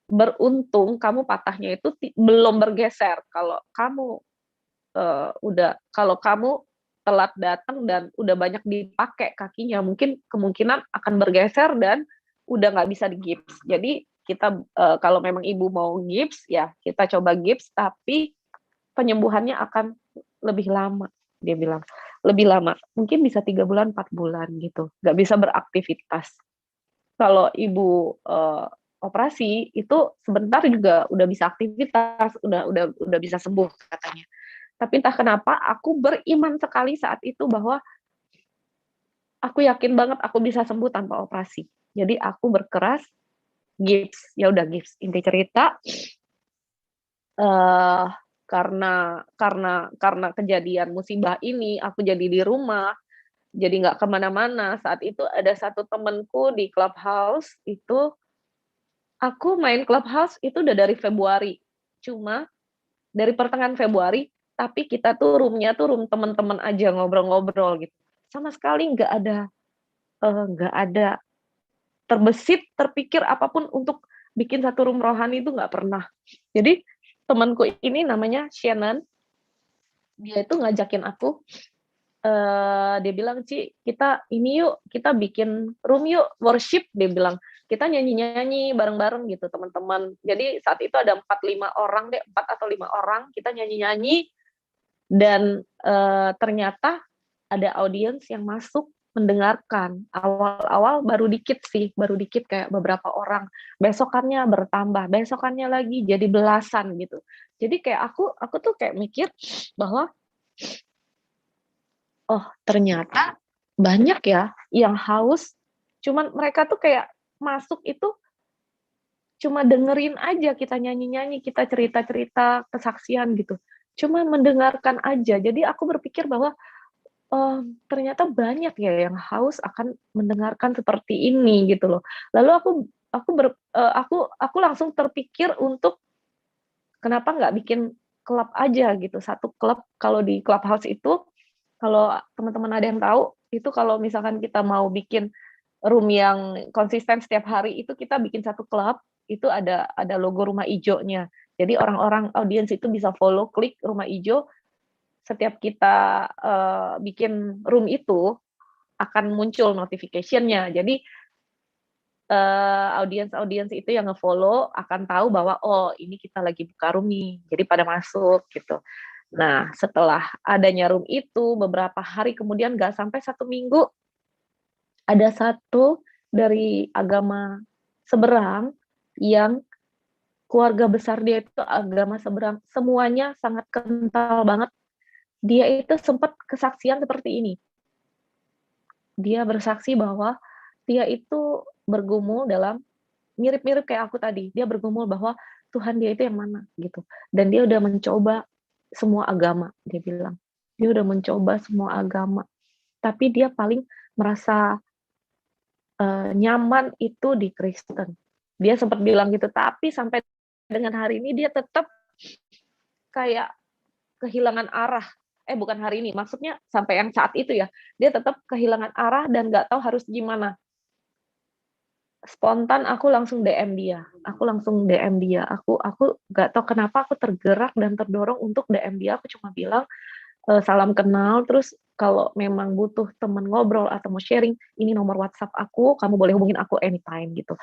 S1: "Beruntung kamu patahnya itu belum bergeser, kalau kamu telat datang dan udah banyak dipakai kakinya, mungkin kemungkinan akan bergeser dan udah nggak bisa digips. Jadi kita, kalau memang ibu mau gips, ya kita coba gips, tapi penyembuhannya akan lebih lama," dia bilang. "Lebih lama, mungkin bisa 3 bulan, 4 bulan," gitu, nggak bisa beraktivitas. Kalau ibu, operasi, itu sebentar juga udah bisa aktivitas, udah bisa sembuh katanya. Tapi entah kenapa aku beriman sekali saat itu bahwa aku yakin banget aku bisa sembuh tanpa operasi. Jadi aku berkeras, gips, ya udah gips. Inti cerita, eee, karena kejadian musibah ini, aku jadi di rumah, jadi nggak kemana-mana. Saat itu ada satu temenku di Clubhouse, itu aku main Clubhouse itu udah dari Februari, cuma dari pertengahan Februari, tapi kita tuh room-nya tuh room temen-temen aja, ngobrol-ngobrol gitu. Sama sekali nggak ada terbesit, terpikir apapun untuk bikin satu room rohani itu nggak pernah. Jadi temanku ini namanya Shannon, dia itu ngajakin aku, dia bilang, "Ci, kita ini yuk, kita bikin room yuk, worship," dia bilang. "Kita nyanyi-nyanyi bareng-bareng," gitu, teman-teman. Jadi saat itu ada 4, 5 orang deh, 4 atau 5 orang, kita nyanyi-nyanyi dan, ternyata ada audiens yang masuk mendengarkan. Awal-awal baru dikit sih, baru dikit kayak beberapa orang. Besokannya bertambah, besokannya lagi jadi belasan gitu. Jadi kayak aku tuh kayak mikir bahwa, "Oh, ternyata banyak ya yang haus," cuman mereka tuh kayak masuk itu cuma dengerin aja kita nyanyi-nyanyi, kita cerita-cerita, kesaksian gitu. Cuma mendengarkan aja. Jadi aku berpikir bahwa, ternyata banyak ya yang haus akan mendengarkan seperti ini gitu loh. Lalu aku ber aku langsung terpikir untuk kenapa nggak bikin klub aja gitu, satu klub. Kalau di Clubhouse itu, kalau teman-teman ada yang tahu, itu kalau misalkan kita mau bikin room yang konsisten setiap hari itu kita bikin satu klub, itu ada logo rumah ijonya. Jadi orang-orang audiens itu bisa follow, klik rumah ijo, setiap kita, bikin room itu akan muncul notification-nya. Jadi, audiens-audiens itu yang nge-follow akan tahu bahwa, "Oh, ini kita lagi buka room nih," jadi pada masuk gitu. Nah, setelah adanya room itu beberapa hari kemudian, nggak sampai 1 minggu, ada satu dari agama seberang yang keluarga besar dia itu agama seberang, semuanya sangat kental banget. Dia itu sempat kesaksian seperti ini, dia bersaksi bahwa dia itu bergumul dalam mirip-mirip kayak aku tadi, dia bergumul bahwa Tuhan dia itu yang mana gitu, dan dia udah mencoba semua agama, dia bilang. Dia udah mencoba semua agama, tapi dia paling merasa, nyaman itu di Kristen. Dia sempat bilang gitu, tapi sampai dengan hari ini dia tetap kayak kehilangan arah. Bukan hari ini, maksudnya sampai yang saat itu ya, dia tetap kehilangan arah dan nggak tahu harus gimana. Spontan aku langsung DM dia, aku nggak tahu kenapa aku tergerak dan terdorong untuk DM dia, aku cuma bilang, salam kenal, terus kalau memang butuh temen ngobrol atau mau sharing, ini nomor WhatsApp aku, kamu boleh hubungin aku anytime gitu.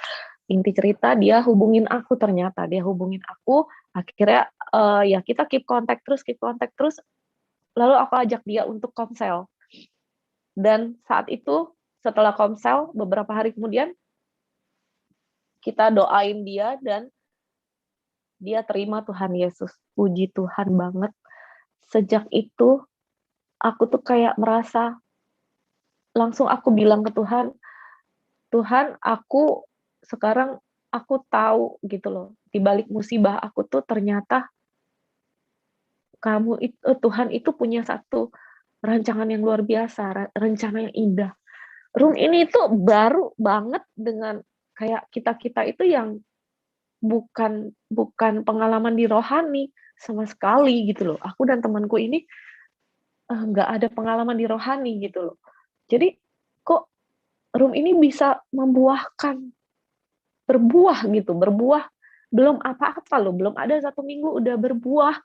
S1: Inti cerita dia hubungin aku, ternyata dia hubungin aku, akhirnya, ya kita keep contact terus, lalu aku ajak dia untuk komsel. Dan saat itu, setelah komsel, beberapa hari kemudian, kita doain dia dan dia terima Tuhan Yesus. Puji Tuhan banget. Sejak itu, aku tuh kayak merasa, langsung aku bilang ke Tuhan, "Tuhan, aku sekarang aku tahu gitu loh, di balik musibah aku tuh ternyata Tuhan itu punya satu rancangan yang luar biasa, rencana yang indah." Room ini tuh baru banget dengan kayak kita-kita itu yang bukan bukan pengalaman di rohani sama sekali gitu loh. Aku dan temanku ini, nggak ada pengalaman di rohani gitu loh. Jadi, kok room ini bisa berbuah gitu, berbuah belum apa-apa loh, belum ada 1 minggu udah berbuah,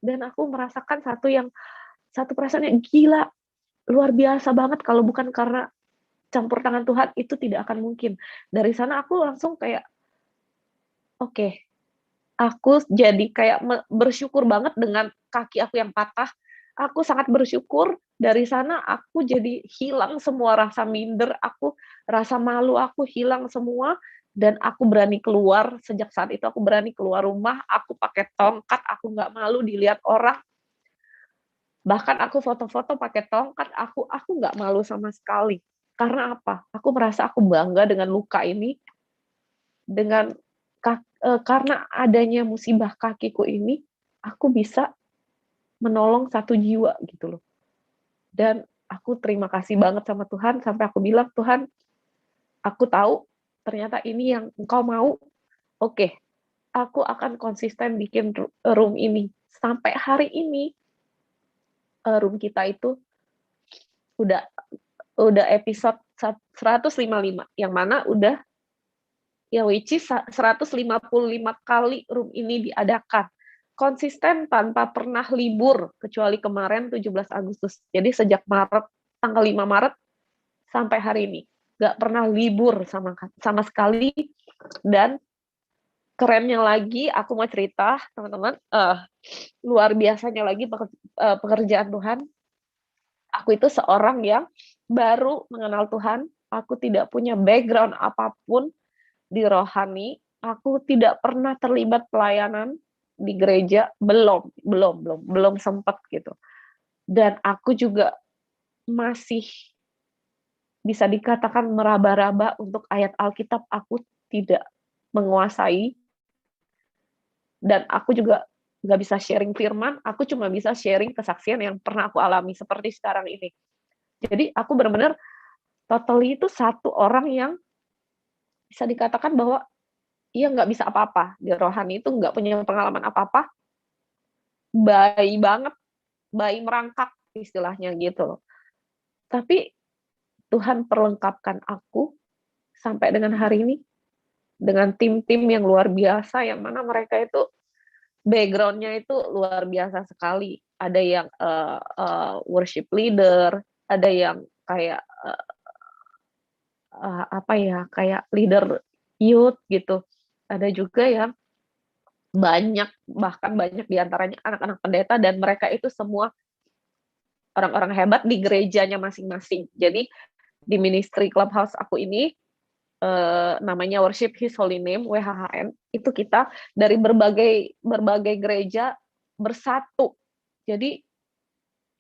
S1: dan aku merasakan satu perasaan yang gila, luar biasa banget, kalau bukan karena campur tangan Tuhan itu tidak akan mungkin. Dari sana aku langsung kayak, oke, aku jadi kayak bersyukur banget dengan kaki aku yang patah. Aku sangat bersyukur, dari sana aku jadi hilang semua rasa minder, rasa malu aku hilang semua, dan aku berani keluar. Sejak saat itu aku berani keluar rumah, aku pakai tongkat, aku nggak malu dilihat orang. Bahkan aku foto-foto pakai tongkat, aku nggak malu sama sekali. Karena apa? Aku merasa aku bangga dengan luka ini, dengan karena adanya musibah kakiku ini, aku bisa menolong satu jiwa gitu loh. Dan aku terima kasih banget sama Tuhan, sampai aku bilang, "Tuhan, aku tahu ternyata ini yang Engkau mau. Oke, aku akan konsisten bikin room ini." Sampai hari ini, room kita itu udah udah episode 155, yang mana udah ya which is 155 kali room ini diadakan. Konsisten tanpa pernah libur, kecuali kemarin 17 Agustus. Jadi sejak Maret, tanggal 5 Maret sampai hari ini, nggak pernah libur sama sekali. Dan kerennya lagi, aku mau cerita, teman-teman, luar biasanya lagi pekerjaan Tuhan. Aku itu seorang yang baru mengenal Tuhan, aku tidak punya background apapun di rohani, aku tidak pernah terlibat pelayanan di gereja, belum sempat gitu. Dan aku juga masih bisa dikatakan meraba-raba untuk ayat Alkitab, aku tidak menguasai, dan aku juga nggak bisa sharing firman, aku cuma bisa sharing kesaksian yang pernah aku alami seperti sekarang ini. Jadi aku benar-benar totally itu satu orang yang bisa dikatakan bahwa ia nggak bisa apa-apa di rohani, itu nggak punya pengalaman apa-apa, bayi banget, bayi merangkak istilahnya gitu loh. Tapi Tuhan perlengkapkan aku sampai dengan hari ini dengan tim-tim yang luar biasa, yang mana mereka itu background-nya itu luar biasa sekali. Ada yang worship leader, ada yang kayak apa ya, kayak leader youth gitu. Ada juga yang bahkan banyak diantaranya anak-anak pendeta, dan mereka itu semua orang-orang hebat di gerejanya masing-masing. Jadi di ministry Clubhouse aku ini, namanya Worship His Holy Name, WHHN, itu kita dari berbagai berbagai gereja bersatu. Jadi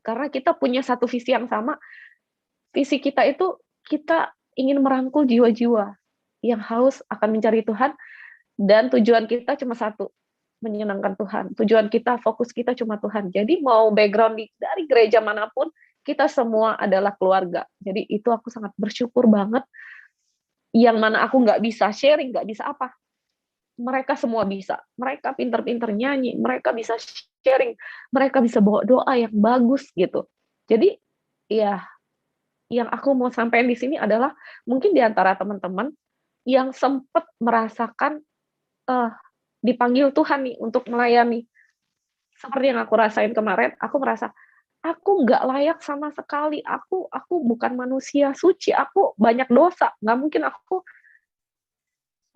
S1: karena kita punya satu visi yang sama, visi kita itu kita ingin merangkul jiwa-jiwa yang haus akan mencari Tuhan, dan tujuan kita cuma satu, menyenangkan Tuhan. Tujuan kita, fokus kita cuma Tuhan. Jadi mau background dari gereja manapun, kita semua adalah keluarga. Jadi itu aku sangat bersyukur banget, yang mana aku nggak bisa sharing, nggak bisa apa, mereka semua bisa. Mereka pinter-pinter nyanyi, mereka bisa sharing, mereka bisa bawa doa yang bagus gitu. Jadi ya, yang aku mau sampaikan di sini adalah mungkin di antara teman-teman yang sempat merasakan dipanggil Tuhan nih untuk melayani. Seperti yang aku rasain kemarin, aku merasa aku nggak layak sama sekali, aku bukan manusia suci, aku banyak dosa, nggak mungkin aku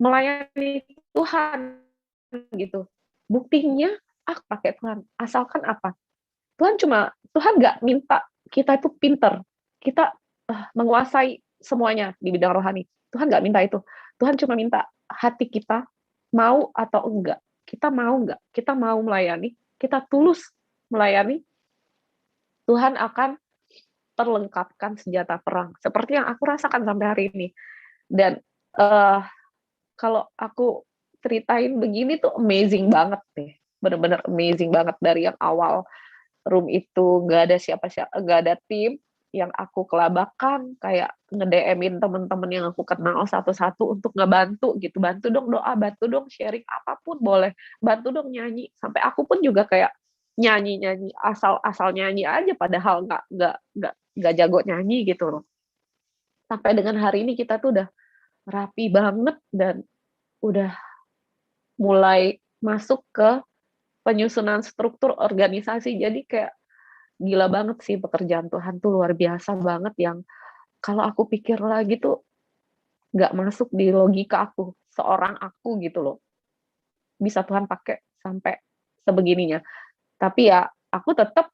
S1: melayani Tuhan gitu. Buktinya aku pakai Tuhan, asalkan apa? Tuhan nggak minta kita itu pinter, kita menguasai semuanya di bidang rohani. Tuhan nggak minta itu. Tuhan cuma minta hati kita mau atau enggak. Kita mau enggak? Kita mau melayani, kita tulus melayani, Tuhan akan terlengkapkan senjata perang. Seperti yang aku rasakan sampai hari ini. Dan uh, kalau aku ceritain begini tuh amazing banget deh. Bener-bener amazing banget dari yang awal room itu nggak ada siapa-siapa, nggak ada tim yang aku kelabakan kayak nge-DM-in temen-temen yang aku kenal satu-satu untuk ngebantu gitu, bantu dong doa, bantu dong sharing apapun boleh, bantu dong nyanyi, sampai aku pun juga kayak nyanyi-nyanyi asal nyanyi aja padahal nggak jago nyanyi gitu loh. Sampai dengan hari ini kita tuh udah rapi banget dan udah mulai masuk ke penyusunan struktur organisasi. Jadi kayak gila banget sih pekerjaan Tuhan tuh luar biasa banget yang kalau aku pikir lagi tuh nggak masuk di logika aku, seorang aku gitu loh. Bisa Tuhan pakai sampai sebegininya. Tapi ya aku tetap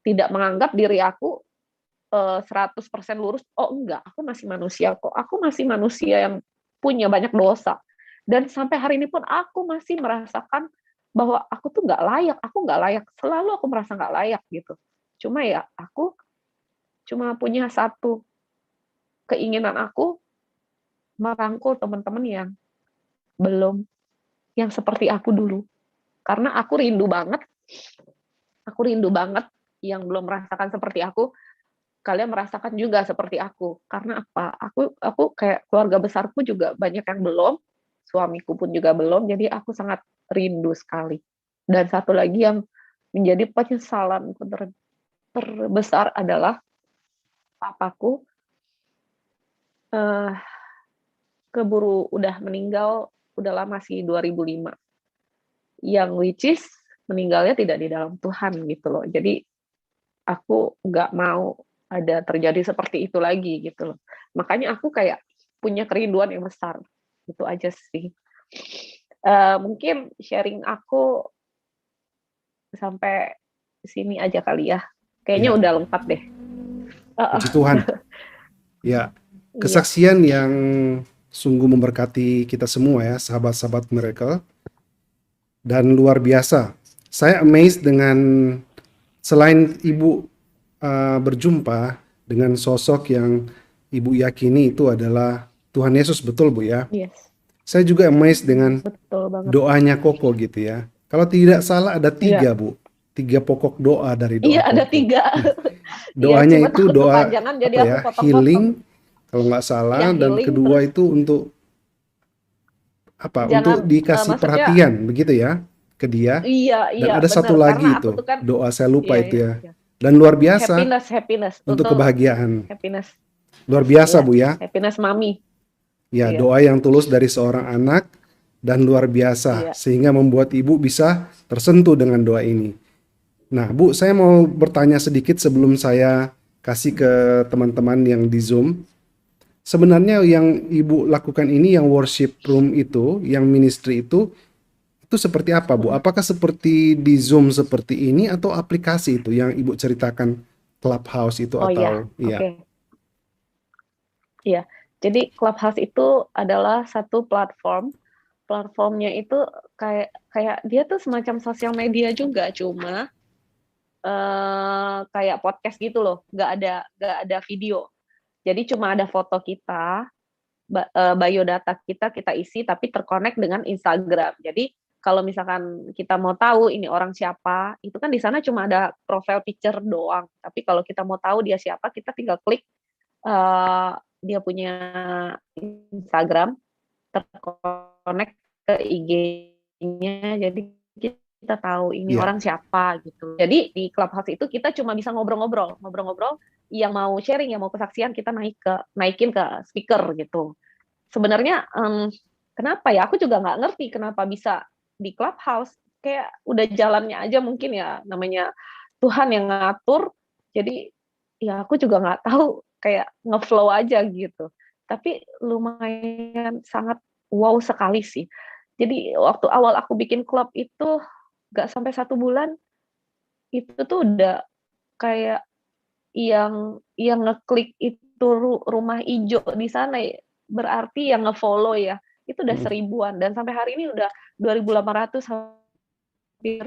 S1: tidak menganggap diri aku 100% lurus. Oh enggak, aku masih manusia kok. Aku masih manusia yang punya banyak dosa. Dan sampai hari ini pun aku masih merasakan bahwa aku tuh nggak layak, aku nggak layak. Selalu aku merasa nggak layak gitu. Cuma ya aku cuma punya satu keinginan aku merangkul teman-teman yang belum, yang seperti aku dulu. Karena aku rindu banget yang belum merasakan seperti aku, kalian merasakan juga seperti aku. Karena apa? Aku kayak keluarga besarku juga banyak yang belum, suamiku pun juga belum, jadi aku sangat rindu sekali. Dan satu lagi yang menjadi penyesalan terbesar adalah papaku eh, keburu udah meninggal, udah lama sih 2005. Yang which is meninggalnya tidak di dalam Tuhan gitu loh. Jadi aku nggak mau ada terjadi seperti itu lagi gitu loh. Makanya aku kayak punya kerinduan yang besar. Itu aja sih. Mungkin sharing aku sampai sini aja kali ya. Kayaknya
S2: Ya,
S1: udah lengkap deh.
S2: puji Tuhan. Ya,
S1: Iya,
S2: kesaksian yang sungguh memberkati kita semua ya, sahabat-sahabat Miracle. Dan luar biasa. Saya amazed dengan selain Ibu berjumpa dengan sosok yang Ibu yakini itu adalah Tuhan Yesus, betul Bu ya.
S1: yes,
S2: Saya juga amazed dengan
S1: betul banget.
S2: doanya Koko gitu ya. Kalau tidak salah ada
S1: Iya,
S2: tiga Bu, tiga pokok doa dari
S1: iya
S2: doa
S1: ada
S2: Koko.
S1: 3. Iya,
S2: Doanya
S1: cuma
S2: itu
S1: takut
S2: doa
S1: kepanjangan
S2: apa
S1: jadi
S2: ya,
S1: aku potong-potong.
S2: healing kalau nggak salah,
S1: Yang
S2: dan
S1: healing
S2: kedua
S1: terus
S2: itu untuk apa, untuk
S1: jangan
S2: dikasih
S1: maksudnya
S2: perhatian begitu ya ke dia.
S1: iya
S2: Dan
S1: iya
S2: ada
S1: benar
S2: satu
S1: karena
S2: lagi
S1: aku
S2: itu
S1: tuh kan
S2: doa, saya lupa
S1: iya
S2: itu
S1: iya
S2: ya.
S1: iya.
S2: Dan luar biasa
S1: Happiness happiness
S2: untuk
S1: untuk
S2: kebahagiaan.
S1: happiness.
S2: Luar biasa
S1: Iya,
S2: Bu ya.
S1: happiness mami.
S2: Ya,
S1: Iya,
S2: doa yang tulus dari seorang anak dan luar biasa
S1: iya.
S2: sehingga membuat Ibu bisa tersentuh dengan doa ini. Nah, Bu, saya mau bertanya sedikit sebelum saya kasih ke teman-teman yang di Zoom. Sebenarnya yang Ibu lakukan ini, yang worship room itu, yang ministry itu seperti apa, Bu?
S1: Mm.
S2: Apakah seperti di Zoom seperti ini atau aplikasi itu yang Ibu ceritakan, Clubhouse itu
S1: Oh iya,
S2: atau iya?
S1: oke. Iya. Jadi Clubhouse itu adalah satu platform. Platformnya itu kayak kayak dia tuh semacam sosial media juga, cuma kayak podcast gitu loh. Nggak ada video. Jadi cuma ada foto kita, biodata kita kita isi tapi terkonek dengan Instagram. Jadi kalau misalkan kita mau tahu ini orang siapa, itu kan di sana cuma ada profile picture doang. Tapi kalau kita mau tahu dia siapa, kita tinggal klik eh, dia punya Instagram, terkonek ke IG-nya, jadi kita tahu ini
S2: Iya,
S1: orang siapa gitu. Jadi di Clubhouse itu kita cuma bisa ngobrol-ngobrol, yang mau sharing, yang mau kesaksian kita naikin ke speaker gitu. Sebenarnya kenapa ya? Aku juga nggak ngerti kenapa bisa di Clubhouse. Kayak udah jalannya aja mungkin ya namanya Tuhan yang ngatur, jadi ya aku juga nggak tahu, kayak ngeflow aja gitu. Tapi lumayan sangat wow sekali sih. Jadi waktu awal aku bikin klub itu nggak sampai 1 bulan, itu tuh udah kayak yang ngeklik itu rumah ijo di sana ya, berarti yang ngefollow ya, itu udah
S2: Mhm.
S1: 1.000-an dan sampai hari ini udah 2.800 hampir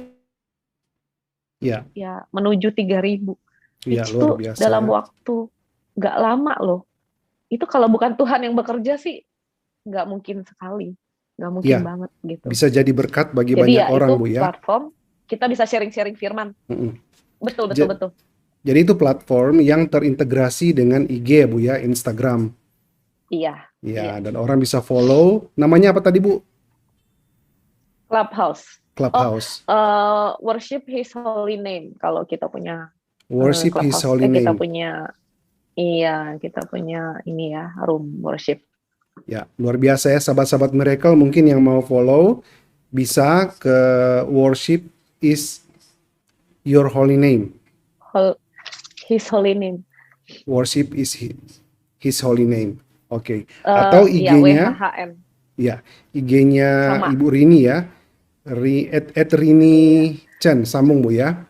S2: Iya,
S1: ya menuju 3.000.
S2: iya luar
S1: Itu
S2: biasa
S1: dalam
S2: ya.
S1: waktu nggak lama loh. Itu kalau bukan Tuhan yang bekerja sih nggak mungkin sekali, nggak mungkin
S2: Iya,
S1: banget gitu.
S2: bisa jadi berkat bagi
S1: Jadi
S2: banyak
S1: ya
S2: orang,
S1: itu
S2: Bu ya.
S1: platform kita bisa sharing-sharing firman.
S2: Mhm.
S1: Betul betul
S2: Ja-
S1: betul.
S2: Jadi itu platform yang terintegrasi dengan IG ya, Bu ya, Instagram.
S1: Iya, iya.
S2: Ya, dan orang bisa follow. Namanya apa tadi, Bu?
S1: Clubhouse. Oh,
S2: Clubhouse.
S1: worship His Holy Name. Kalau kita punya
S2: Worship His
S1: Clubhouse,
S2: Holy
S1: kita
S2: Name.
S1: punya kita punya ini ya room worship.
S2: Ya, luar biasa ya sahabat-sahabat Miracle. Mungkin yang mau follow bisa ke Worship is Your Holy Name.
S1: His Holy Name.
S2: Worship is His Holy Name. Oke. Atau
S1: Ya
S2: IG-nya,
S1: WHHN
S2: ya, IG-nya
S1: sama.
S2: Ibu Rini ya. Rini Chen, sambung Bu ya.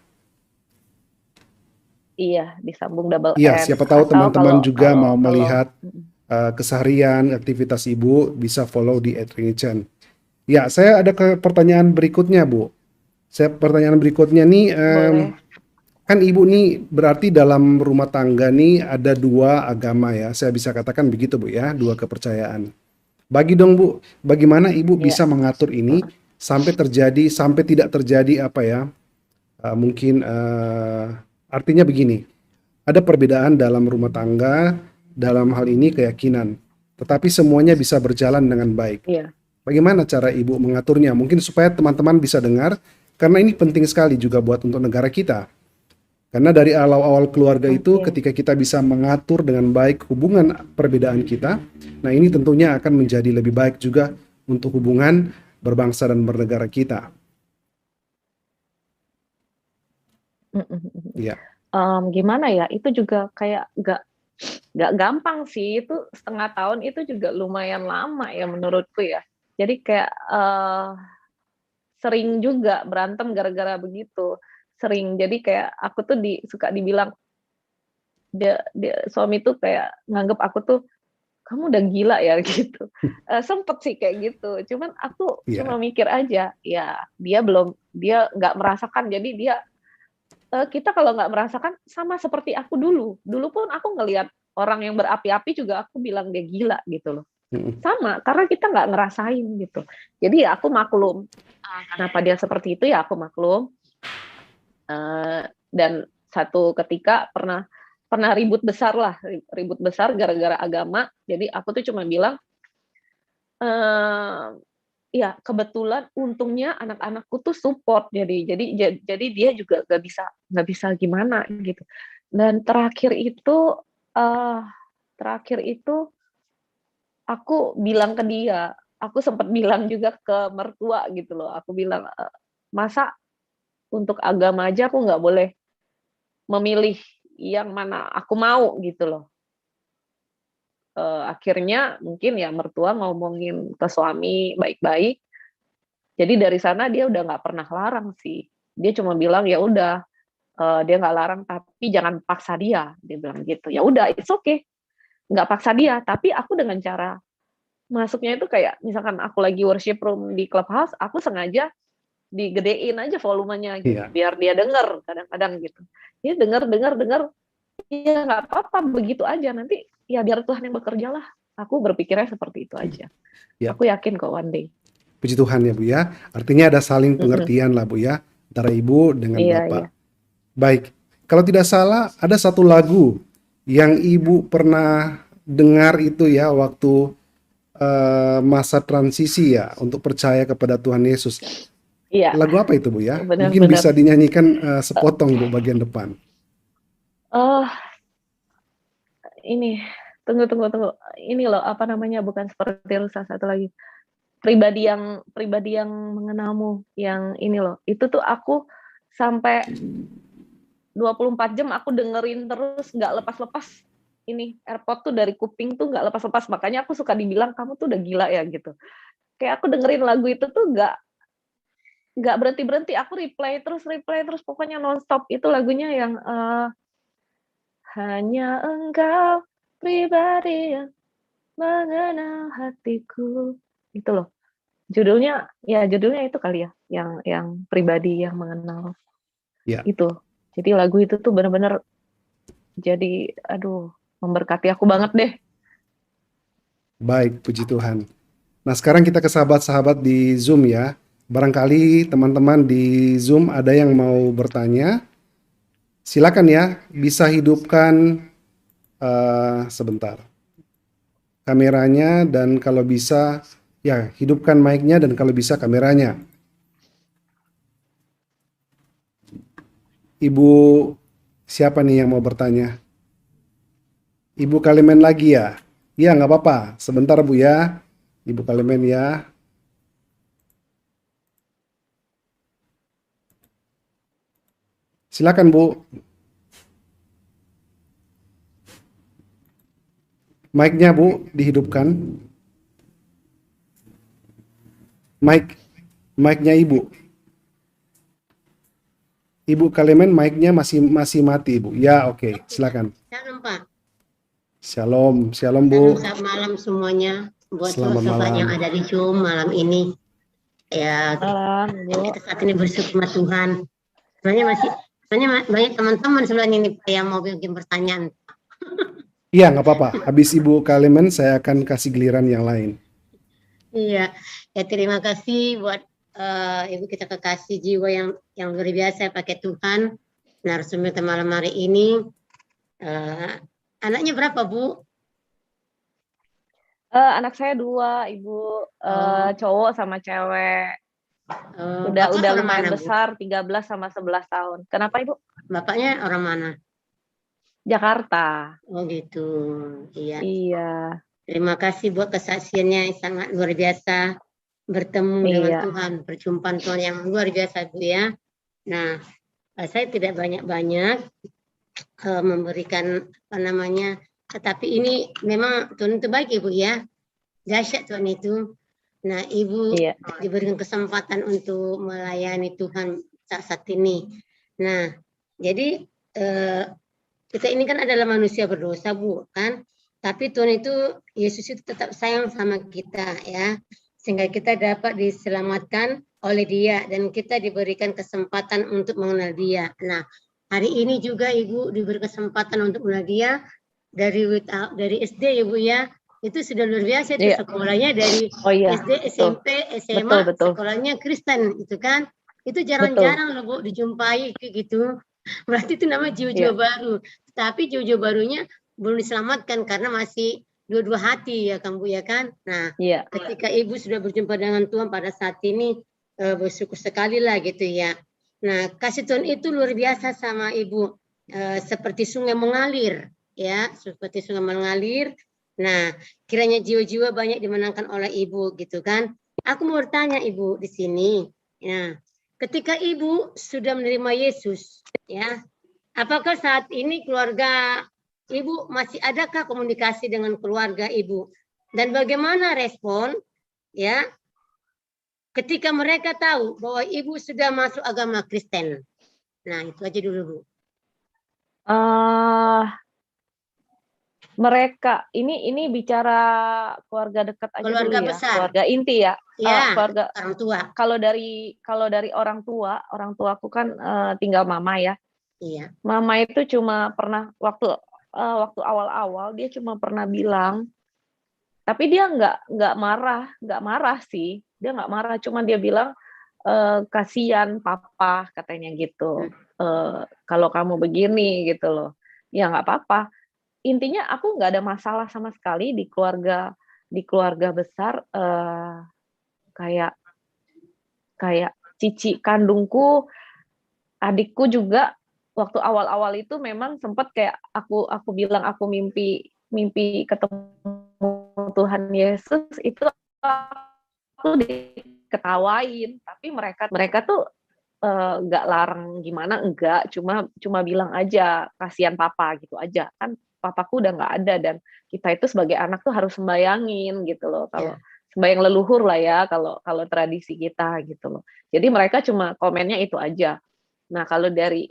S1: Iya, disambung double
S2: Iya,
S1: N.
S2: siapa tahu
S1: Atau
S2: teman-teman
S1: kalau
S2: juga
S1: kalau
S2: mau
S1: kalau
S2: melihat keseharian aktivitas Ibu bisa follow di Rini Chen. Ya, saya ada pertanyaan berikutnya, Bu. Pertanyaan berikutnya nih,
S1: boleh.
S2: kan Ibu nih berarti dalam rumah tangga nih ada dua agama ya. Saya bisa katakan begitu, Bu ya, dua kepercayaan. Bagi dong, Bu, bagaimana Ibu
S1: Iya.
S2: bisa mengatur ini sampai tidak terjadi apa ya? Mungkin artinya begini, ada perbedaan dalam rumah tangga dalam hal ini keyakinan, tetapi semuanya bisa berjalan dengan baik.
S1: Iya.
S2: Bagaimana cara Ibu mengaturnya? Mungkin supaya teman-teman bisa dengar, karena ini penting sekali juga buat untuk negara kita. Karena dari awal-awal keluarga itu,
S1: Oke.
S2: ketika kita bisa mengatur dengan baik hubungan perbedaan kita, nah ini tentunya akan menjadi lebih baik juga untuk hubungan berbangsa dan bernegara kita. Iya,
S1: Gimana ya? Itu juga kayak nggak gampang sih. Itu setengah tahun itu juga lumayan lama ya menurutku ya. Jadi kayak sering juga berantem gara-gara begitu. Sering. Jadi kayak aku tuh suka dibilang dia suami tuh kayak nganggep aku tuh kamu udah gila ya gitu. Sempet sih kayak gitu. Cuman aku cuma
S2: iya,
S1: mikir aja, ya dia nggak merasakan. Jadi kita kalau nggak merasakan sama seperti aku dulu. Dulu pun aku ngelihat orang yang berapi-api juga aku bilang dia gila gitu loh.
S2: mm,
S1: Sama karena kita nggak ngerasain gitu. Jadi ya aku maklum. Kenapa dia seperti itu ya aku maklum. Dan satu ketika pernah ribut besar lah, ribut besar gara-gara agama. Jadi aku tuh cuma bilang, eee, ya kebetulan untungnya anak-anakku tuh support, jadi dia juga nggak bisa gimana gitu. Dan eee, terakhir itu aku bilang ke dia, aku sempat bilang juga ke mertua gitu loh, aku bilang, "Masa untuk agama aja aku nggak boleh memilih yang mana aku mau?" Gitu loh. Akhirnya mungkin ya mertua ngomongin ke suami baik-baik, jadi dari sana dia udah nggak pernah larang sih. Dia cuma bilang, "Ya udah, dia nggak larang tapi jangan paksa dia," dia bilang gitu. Ya udah, it's okay, nggak paksa dia, tapi aku dengan cara masuknya itu kayak misalkan aku lagi worship room di Clubhouse, aku sengaja digedein aja volumenya gitu,
S2: iya,
S1: biar dia denger kadang-kadang gitu. Dia denger denger denger, ya nggak apa-apa begitu aja, nanti ya biar Tuhan yang bekerja lah. Aku berpikirnya seperti itu aja.
S2: iya.
S1: Aku yakin kok one day.
S2: Puji Tuhan ya Bu ya. Artinya ada saling
S1: Mhm.
S2: pengertian lah Bu ya antara Ibu dengan
S1: Iya iya.
S2: Bapak. Baik, kalau tidak salah ada satu lagu yang Ibu pernah dengar itu ya waktu masa transisi ya untuk percaya kepada Tuhan Yesus.
S1: Iya,
S2: Lagu apa itu Bu ya? Mungkin
S1: benar-benar.
S2: bisa dinyanyikan sepotong Bu bagian depan.
S1: Oh, ini, tunggu tunggu tunggu. Ini loh, apa namanya, bukan seperti rusa, satu lagi. Pribadi yang mengenalmu, yang ini loh. Itu tuh aku sampai 24 jam aku dengerin terus, nggak lepas-lepas ini AirPod tuh dari kuping tuh nggak lepas-lepas. Makanya aku suka dibilang kamu tuh udah gila ya gitu. Kayak aku dengerin lagu itu tuh nggak berhenti-berhenti. Aku replay terus pokoknya nonstop. Itu lagunya yang hanya engkau pribadi yang mengenal hatiku. Itu loh. Judulnya itu kali ya, yang pribadi yang mengenal
S2: Ya,
S1: itu. Jadi lagu itu tuh benar-benar jadi aduh memberkati aku banget deh.
S2: baik, puji Tuhan. Nah, sekarang kita ke sahabat-sahabat di Zoom ya. Barangkali teman-teman di Zoom ada yang mau bertanya. Silakan ya, bisa hidupkan sebentar kameranya dan kalau bisa ya hidupkan mic-nya dan kalau bisa kameranya. Ibu siapa nih yang mau bertanya? Ibu Kalimen lagi ya? Iya, nggak apa-apa. Sebentar Bu ya. Ibu Kalimen ya. Silakan Bu. Mic-nya Bu dihidupkan. Mic-nya Ibu. Ibu Kalimen mic-nya masih masih mati Bu. Ya, oke. Silakan.
S3: Shalom Pak.
S2: Shalom, shalom Bu.
S3: Shalom selamat malam semuanya. Buat
S2: Selamat
S3: sobat yang
S2: malam.
S3: ada di Zoom malam ini. Ya,
S1: Malam, Bu.
S3: kita saat ini bersyukur sama Tuhan. Sebenarnya banyak teman-teman sebenarnya ini Pak yang mau bikin pertanyaan.
S2: Iya, nggak apa-apa. Habis Ibu Kalimen, saya akan kasih giliran yang lain.
S3: Iya, ya terima kasih buat Ibu kita kekasih jiwa yang luar biasa pakai Tuhan. Narasumber kita malam hari ini. Anaknya berapa Bu?
S1: Anak saya 2, Ibu, cowok sama cewek. Udah
S3: Bapak orang
S1: lumayan
S3: mana, Bu?
S1: besar, 13 sama 11 tahun. Kenapa Ibu?
S3: Bapaknya orang mana?
S1: Jakarta.
S3: Oh gitu, iya.
S1: Iya,
S3: Terima kasih buat kesaksiannya yang sangat luar biasa. Bertemu dengan
S1: iya.
S3: Tuhan, perjumpaan Tuhan yang luar biasa Bu ya. Nah, saya tidak banyak-banyak memberikan apa namanya, tetapi ini memang Tuhan itu baik Ibu ya. Dahsyat Tuhan itu. Nah, Ibu
S1: Iya.
S3: diberikan kesempatan untuk melayani Tuhan saat ini. Nah, jadi kita ini kan adalah manusia berdosa Bu kan, tapi Tuhan itu Yesus itu tetap sayang sama kita ya, sehingga kita dapat diselamatkan oleh Dia dan kita diberikan kesempatan untuk mengenal Dia. Nah, hari ini juga Ibu diberi kesempatan untuk mengenal Dia dari SD ya Bu ya. Itu sudah luar biasa itu sekolahnya dari SD, SMP, SMA,
S1: betul.
S3: sekolahnya Kristen itu kan. Itu jarang-jarang loh Bu dijumpai kayak gitu. Berarti itu namanya jiwa-jiwa baru. Tapi jiwa-jiwa barunya belum diselamatkan karena masih dua-dua hati ya Kang Bu ya kan. Nah, ketika Ibu sudah berjumpa dengan Tuhan pada saat ini bersyukur sekali lah gitu ya. Nah, kasih Tuhan itu luar biasa sama Ibu. Seperti sungai mengalir ya, seperti sungai mengalir. Nah, kiranya jiwa-jiwa banyak dimenangkan oleh Ibu gitu kan. Aku mau bertanya Ibu di sini. Ya, ketika Ibu sudah menerima Yesus, ya, apakah saat ini keluarga Ibu masih adakah komunikasi dengan keluarga Ibu? Dan bagaimana respon, ya, ketika mereka tahu bahwa Ibu sudah masuk agama Kristen? Nah, itu aja dulu Bu.
S1: Mereka ini bicara keluarga dekat aja
S3: keluarga
S1: dulu ya,
S3: besar.
S1: keluarga inti ya. Keluarga
S3: orang tua.
S1: Kalau dari orang tuaku kan tinggal mama ya.
S3: Iya.
S1: Mama itu cuma pernah waktu awal-awal dia cuma pernah bilang, tapi dia nggak marah sih, dia nggak marah, cuma dia bilang kasihan papa katanya gitu, kalau kamu begini gitu loh, ya nggak apa-apa. Intinya aku nggak ada masalah sama sekali di keluarga besar, kayak cici kandungku, adikku juga waktu awal-awal itu memang sempat kayak aku bilang aku mimpi ketemu Tuhan Yesus itu aku diketawain, tapi mereka tuh nggak larang gimana, enggak, cuma bilang aja, "Kasihan papa," gitu aja. Kan papaku udah nggak ada dan kita itu sebagai anak tuh harus sembayangin gitu loh, kalau
S3: Ya.
S1: sembayang leluhur lah ya, kalau kalau tradisi kita gitu loh. Jadi mereka cuma komennya itu aja. Nah, kalau dari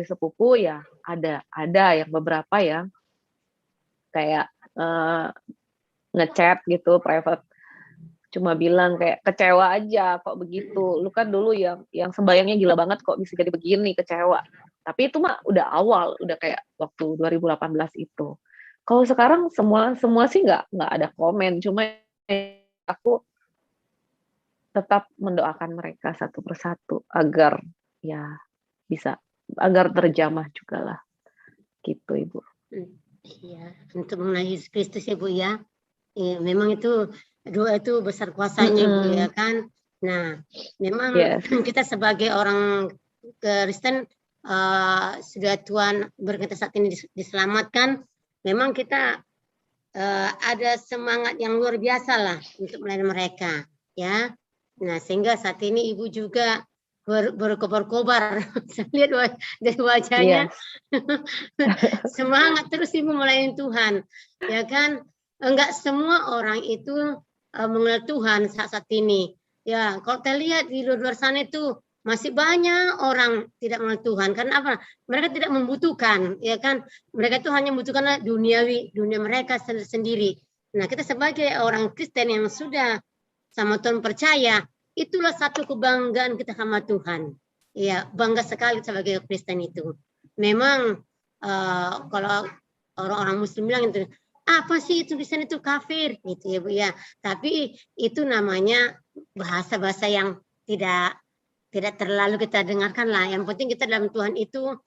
S1: sepupu ya ada yang beberapa yang kayak, nge-chat gitu private, cuma bilang kayak, "Kecewa aja kok begitu, lu kan dulu yang sembayangnya gila banget kok bisa jadi begini, kecewa." Tapi itu mah udah awal, udah kayak waktu 2018 itu. Kalau sekarang semua semua sih nggak ada komen, cuma aku tetap mendoakan mereka satu persatu agar ya bisa agar terjamah jugalah, gitu Ibu.
S3: Iya, untuk mengenai Yesus Kristus ya Bu ya. Memang itu doa itu besar kuasanya Bu ya kan. Nah, memang
S1: Yes.
S3: kita sebagai orang Kristen sudah Tuhan berkata saat ini diselamatkan, memang kita ada semangat yang luar biasa lah untuk melayani mereka ya. Nah, sehingga saat ini Ibu juga berkobar-kobar. Saya lihat dari wajahnya.
S1: Yes.
S3: Semangat terus Ibu melayani Tuhan. Ya kan? Enggak semua orang itu mengenal Tuhan saat ini. Ya, kalau kita lihat di luar sana itu masih banyak orang tidak mengenal Tuhan. Karena apa? Mereka tidak membutuhkan, ya kan? Mereka itu hanya membutuhkan dunia mereka sendiri. Nah, kita sebagai orang Kristen yang sudah sama Tuhan percaya, itulah satu kebanggaan kita sama Tuhan. Ya, bangga sekali sebagai Kristen itu. Memang kalau orang-orang Muslim bilang itu, apa sih itu Kristen itu kafir, gitu ya Bu ya. Tapi itu namanya bahasa-bahasa yang tidak terlalu kita dengarkan lah. Yang penting kita dalam Tuhan itu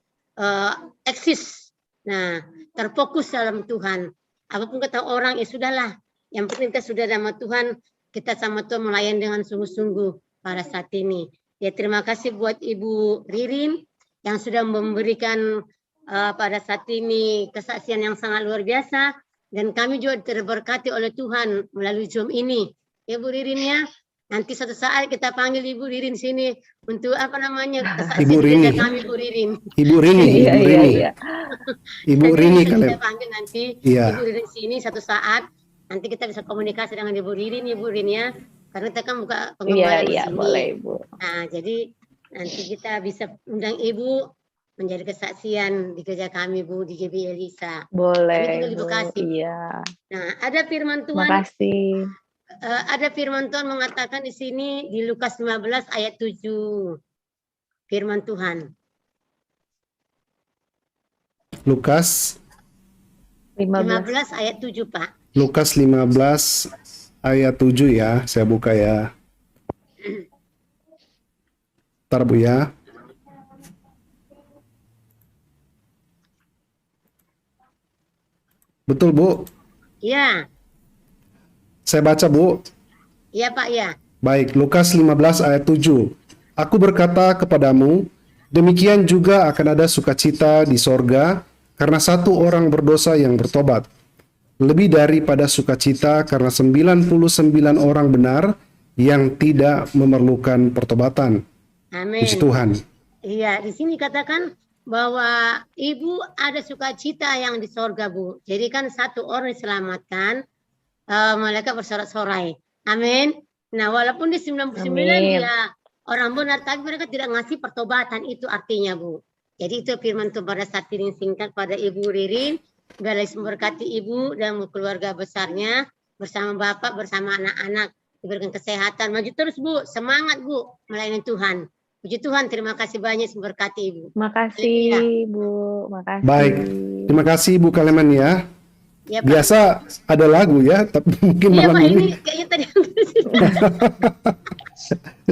S3: eksis. Nah, terfokus dalam Tuhan. Apapun kata orang, ya sudahlah. Yang penting kita sudah sama Tuhan, kita sama Tuhan melayani dengan sungguh-sungguh pada saat ini. Ya, terima kasih buat Ibu Ririn yang sudah memberikan pada saat ini kesaksian yang sangat luar biasa. Dan kami juga terberkati oleh Tuhan melalui Zoom ini. Ya Bu Ririn ya. Nanti suatu saat kita panggil Ibu Ririn sini untuk apa namanya kesaksian gereja kami Bu Ririn.
S2: Ibu Rini,
S1: Iya,
S2: Ibu Rini.
S1: iya.
S2: Ibu Rini
S3: kita panggil nanti
S2: Iya.
S3: Ibu Ririn sini satu saat. Nanti kita bisa komunikasi dengan Ibu Ririn ya. Karena kita kan buka pengembangan di
S1: Iya,
S3: sini.
S1: boleh Ibu.
S3: Nah, jadi nanti kita bisa undang Ibu menjadi kesaksian di gereja kami Bu di GB Elisa.
S1: Boleh.
S3: Kami tinggal di Bekasi.
S1: Iya.
S3: Nah, ada firman Tuhan.
S1: Makasih.
S3: Ada firman Tuhan mengatakan di sini di Lukas 15 ayat 7. Firman Tuhan.
S2: Lukas
S3: 15 ayat 7, Pak.
S2: Lukas 15 ayat 7 ya, saya buka ya. Ntar Bu ya. Betul Bu?
S3: Iya.
S2: Saya baca Bu.
S3: Iya Pak, ya.
S2: Baik, Lukas 15 ayat 7. Aku berkata kepadamu, demikian juga akan ada sukacita di sorga karena satu orang berdosa yang bertobat. Lebih daripada sukacita karena 99 orang benar yang tidak memerlukan pertobatan.
S3: Amin.
S2: Puji Tuhan.
S3: Iya, di sini katakan bahwa Ibu ada sukacita yang di sorga Bu. Jadi kan satu orang diselamatkan, mereka bersorak-sorai. Amin. Nah, walaupun di 99 dia orang benar, tapi mereka tidak ngasih pertobatan, itu artinya Bu. Jadi itu firman Tuhan pada saat ini singkat pada Ibu Ririn. Biar memberkati Ibu dan keluarga besarnya bersama Bapak, bersama anak-anak, diberikan kesehatan. Maju terus Bu, semangat Bu melayani Tuhan. Puji Tuhan, terima kasih banyak memberkati Ibu.
S1: Makasih Bu, makasih.
S2: Baik, terima kasih Ibu Kaleman ya.
S3: Ya, Pak.
S2: Biasa ada lagu ya, tapi mungkin
S3: Iya,
S2: malam
S3: Pak,
S2: ini
S3: kayaknya tadi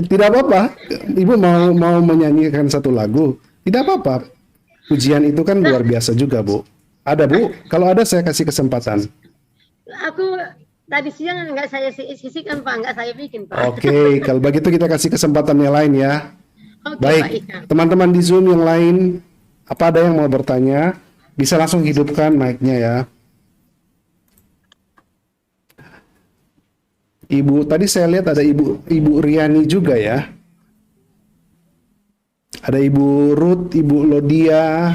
S2: tidak apa-apa. Ibu mau menyanyikan satu lagu, tidak apa-apa. Pujian itu kan luar biasa juga Bu. Ada Bu, kalau ada saya kasih kesempatan.
S3: aku tadi siang nggak saya sisihkan Pak, nggak saya bikin Pak.
S2: Oke, kalau begitu kita kasih kesempatan yang lain ya.
S3: Oke,
S2: Baik,
S3: Pak, iya.
S2: teman-teman di Zoom yang lain, apa ada yang mau bertanya? Bisa langsung hidupkan mic-nya ya. Ibu, tadi saya lihat ada Ibu Riani juga ya. Ada Ibu Ruth, Ibu Lodia,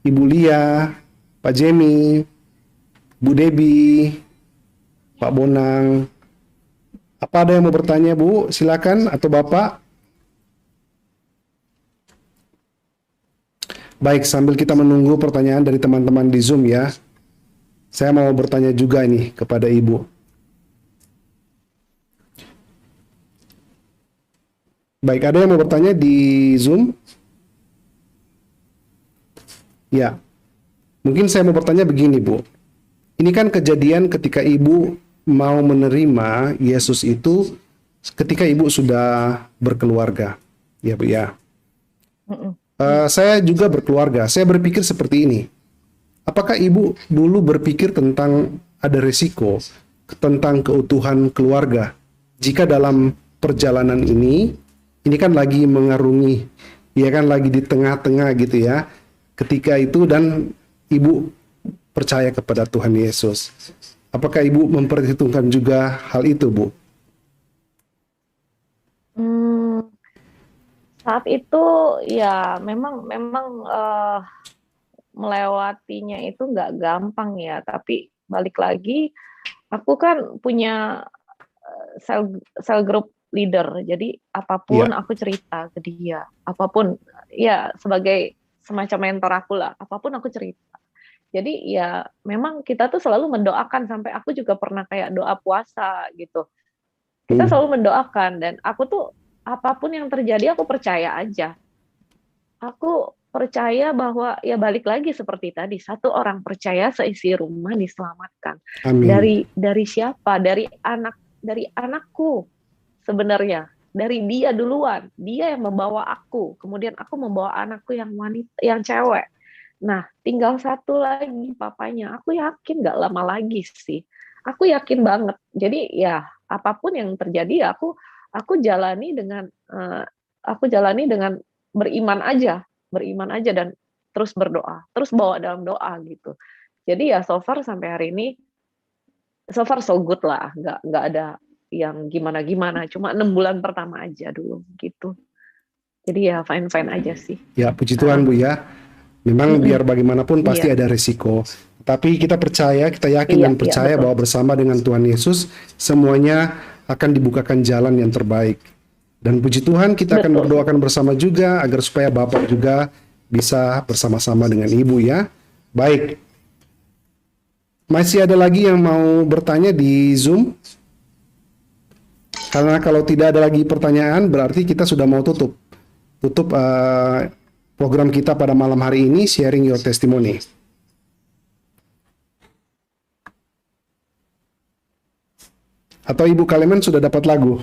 S2: Ibu Lia, Pak Jemi, Bu Debi, Pak Bonang. Apa ada yang mau bertanya, Bu? Silakan, atau Bapak. Baik, sambil kita menunggu pertanyaan dari teman-teman di Zoom ya. Saya mau bertanya juga nih kepada Ibu. Baik, ada yang mau bertanya di Zoom? Ya. Mungkin saya mau bertanya begini, Bu. Ini kan kejadian ketika Ibu mau menerima Yesus itu ketika Ibu sudah berkeluarga. Ya, Bu ya. Saya juga berkeluarga. Saya berpikir seperti ini. Apakah Ibu dulu berpikir tentang ada resiko tentang keutuhan keluarga jika dalam perjalanan ini kan lagi mengarungi, ya kan lagi di tengah-tengah gitu ya. Ketika itu dan Ibu percaya kepada Tuhan Yesus. Apakah Ibu memperhitungkan juga hal itu, Bu?
S1: Saat itu ya memang melewatinya itu nggak gampang ya, tapi balik lagi aku kan punya cell group leader, jadi apapun aku cerita ke dia, apapun ya sebagai semacam mentor aku lah, apapun aku cerita. Jadi ya memang kita tuh selalu mendoakan, sampai aku juga pernah kayak doa puasa gitu. Kita selalu mendoakan, dan aku tuh apapun yang terjadi aku percaya aja. Aku percaya bahwa ya balik lagi seperti tadi, satu orang percaya seisi rumah diselamatkan.
S2: Amin.
S1: Dari siapa? Dari anakku sebenarnya. Dari dia duluan. Dia yang membawa aku, kemudian aku membawa anakku yang wanita, yang cewek. Nah, tinggal satu lagi papanya. Aku yakin gak lama lagi sih. Aku yakin banget. Jadi ya apapun yang terjadi aku jalani dengan beriman aja dan terus berdoa, terus bawa dalam doa gitu. Jadi ya so far sampai hari ini so far so good lah, nggak ada yang gimana-gimana, cuma 6 bulan pertama aja dulu gitu. Jadi ya fine aja sih.
S2: Ya, puji Tuhan, Bu ya. Memang biar bagaimanapun pasti ada resiko. Tapi kita percaya, kita yakin dan percaya bahwa bersama dengan Tuhan Yesus semuanya akan dibukakan jalan yang terbaik. Dan puji Tuhan kita akan berdoakan bersama juga agar supaya Bapak juga bisa bersama-sama dengan Ibu ya. Baik. Masih ada lagi yang mau bertanya di Zoom? Karena kalau tidak ada lagi pertanyaan berarti kita sudah mau tutup program kita pada malam hari ini, sharing your testimony. Atau Ibu Kalemen sudah dapat lagu?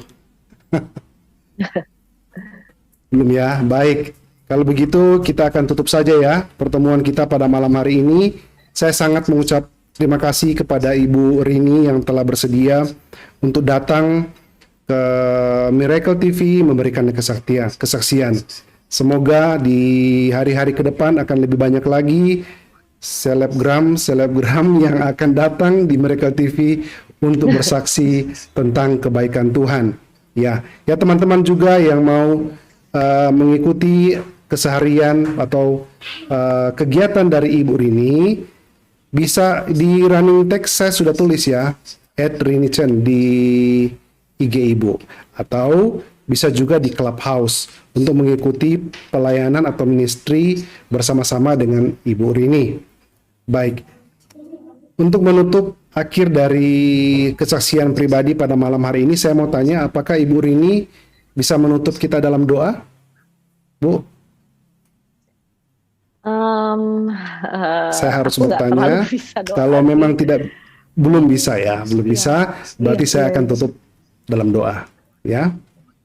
S2: Belum ya? Baik. Kalau begitu kita akan tutup saja ya pertemuan kita pada malam hari ini. Saya sangat mengucap terima kasih kepada Ibu Rini yang telah bersedia untuk datang ke Miracle TV memberikan kesaksian. Semoga di hari-hari ke depan akan lebih banyak lagi selebgram yang akan datang di Miracle TV untuk bersaksi tentang kebaikan Tuhan. Ya teman-teman juga yang mau mengikuti keseharian atau kegiatan dari Ibu Rini, bisa di running text saya sudah tulis ya, @RiniChen di IG Ibu, atau bisa juga di Clubhouse untuk mengikuti pelayanan atau ministry bersama-sama dengan Ibu Rini. Baik, untuk menutup akhir dari kesaksian pribadi pada malam hari ini, saya mau tanya, apakah Ibu Rini bisa menutup kita dalam doa, Bu? Saya harus bertanya, kalau memang belum bisa, berarti saya akan tutup dalam doa, ya?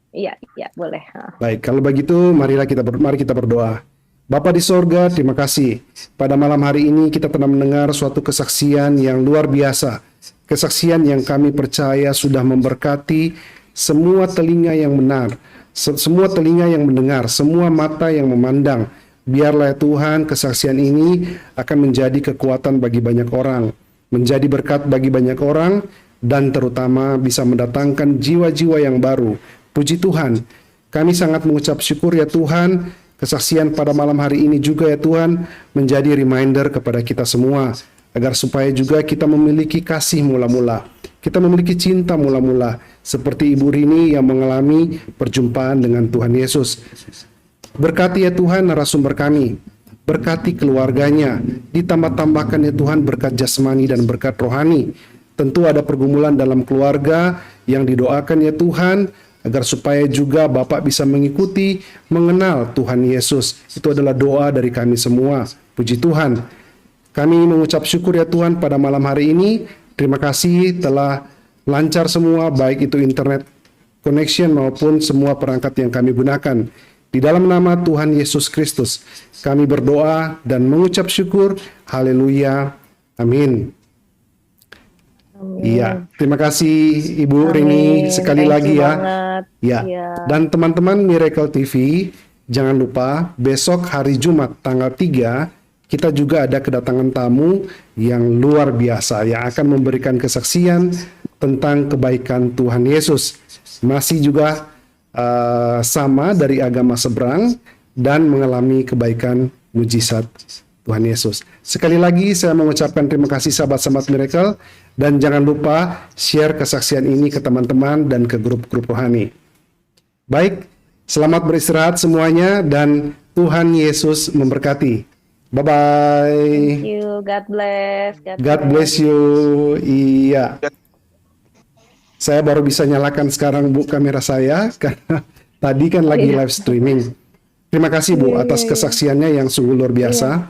S1: Iya, boleh.
S2: Baik, kalau begitu mari kita berdoa. Bapa di sorga, terima kasih. Pada malam hari ini kita telah mendengar suatu kesaksian yang luar biasa. Kesaksian yang kami percaya sudah memberkati semua telinga yang benar, semua telinga yang mendengar, semua mata yang memandang. Biarlah Tuhan kesaksian ini akan menjadi kekuatan bagi banyak orang, menjadi berkat bagi banyak orang, dan terutama bisa mendatangkan jiwa-jiwa yang baru. Puji Tuhan, kami sangat mengucap syukur ya Tuhan, kesaksian pada malam hari ini juga ya Tuhan menjadi reminder kepada kita semua, agar supaya juga kita memiliki kasih mula-mula, kita memiliki cinta mula-mula, seperti Ibu Rini yang mengalami perjumpaan dengan Tuhan Yesus. Berkati ya Tuhan narasumber kami, berkati keluarganya, ditambah-tambahkan ya Tuhan berkat jasmani dan berkat rohani. Tentu ada pergumulan dalam keluarga yang didoakan ya Tuhan, agar supaya juga Bapak bisa mengikuti, mengenal Tuhan Yesus. Itu adalah doa dari kami semua. Puji Tuhan. Kami mengucap syukur ya Tuhan pada malam hari ini. Terima kasih telah lancar semua, baik itu internet connection maupun semua perangkat yang kami gunakan. Di dalam nama Tuhan Yesus Kristus, kami berdoa dan mengucap syukur. Haleluya. Amin. Iya, terima kasih Ibu Rini sekali lagi ya. Ya. Dan teman-teman Miracle TV, jangan lupa besok hari Jumat tanggal 3 kita juga ada kedatangan tamu yang luar biasa yang akan memberikan kesaksian tentang kebaikan Tuhan Yesus. Masih juga sama dari agama seberang dan mengalami kebaikan mujizat Tuhan Yesus. Sekali lagi saya mengucapkan terima kasih sahabat-sahabat Miracle, dan jangan lupa share kesaksian ini ke teman-teman dan ke grup-grup rohani. Baik, selamat beristirahat semuanya dan Tuhan Yesus memberkati. Bye-bye.
S1: Thank you, God bless.
S2: God bless you. Iya. Saya baru bisa nyalakan sekarang Bu kamera saya karena tadi kan lagi live streaming. Terima kasih Bu atas kesaksiannya yang sungguh luar biasa.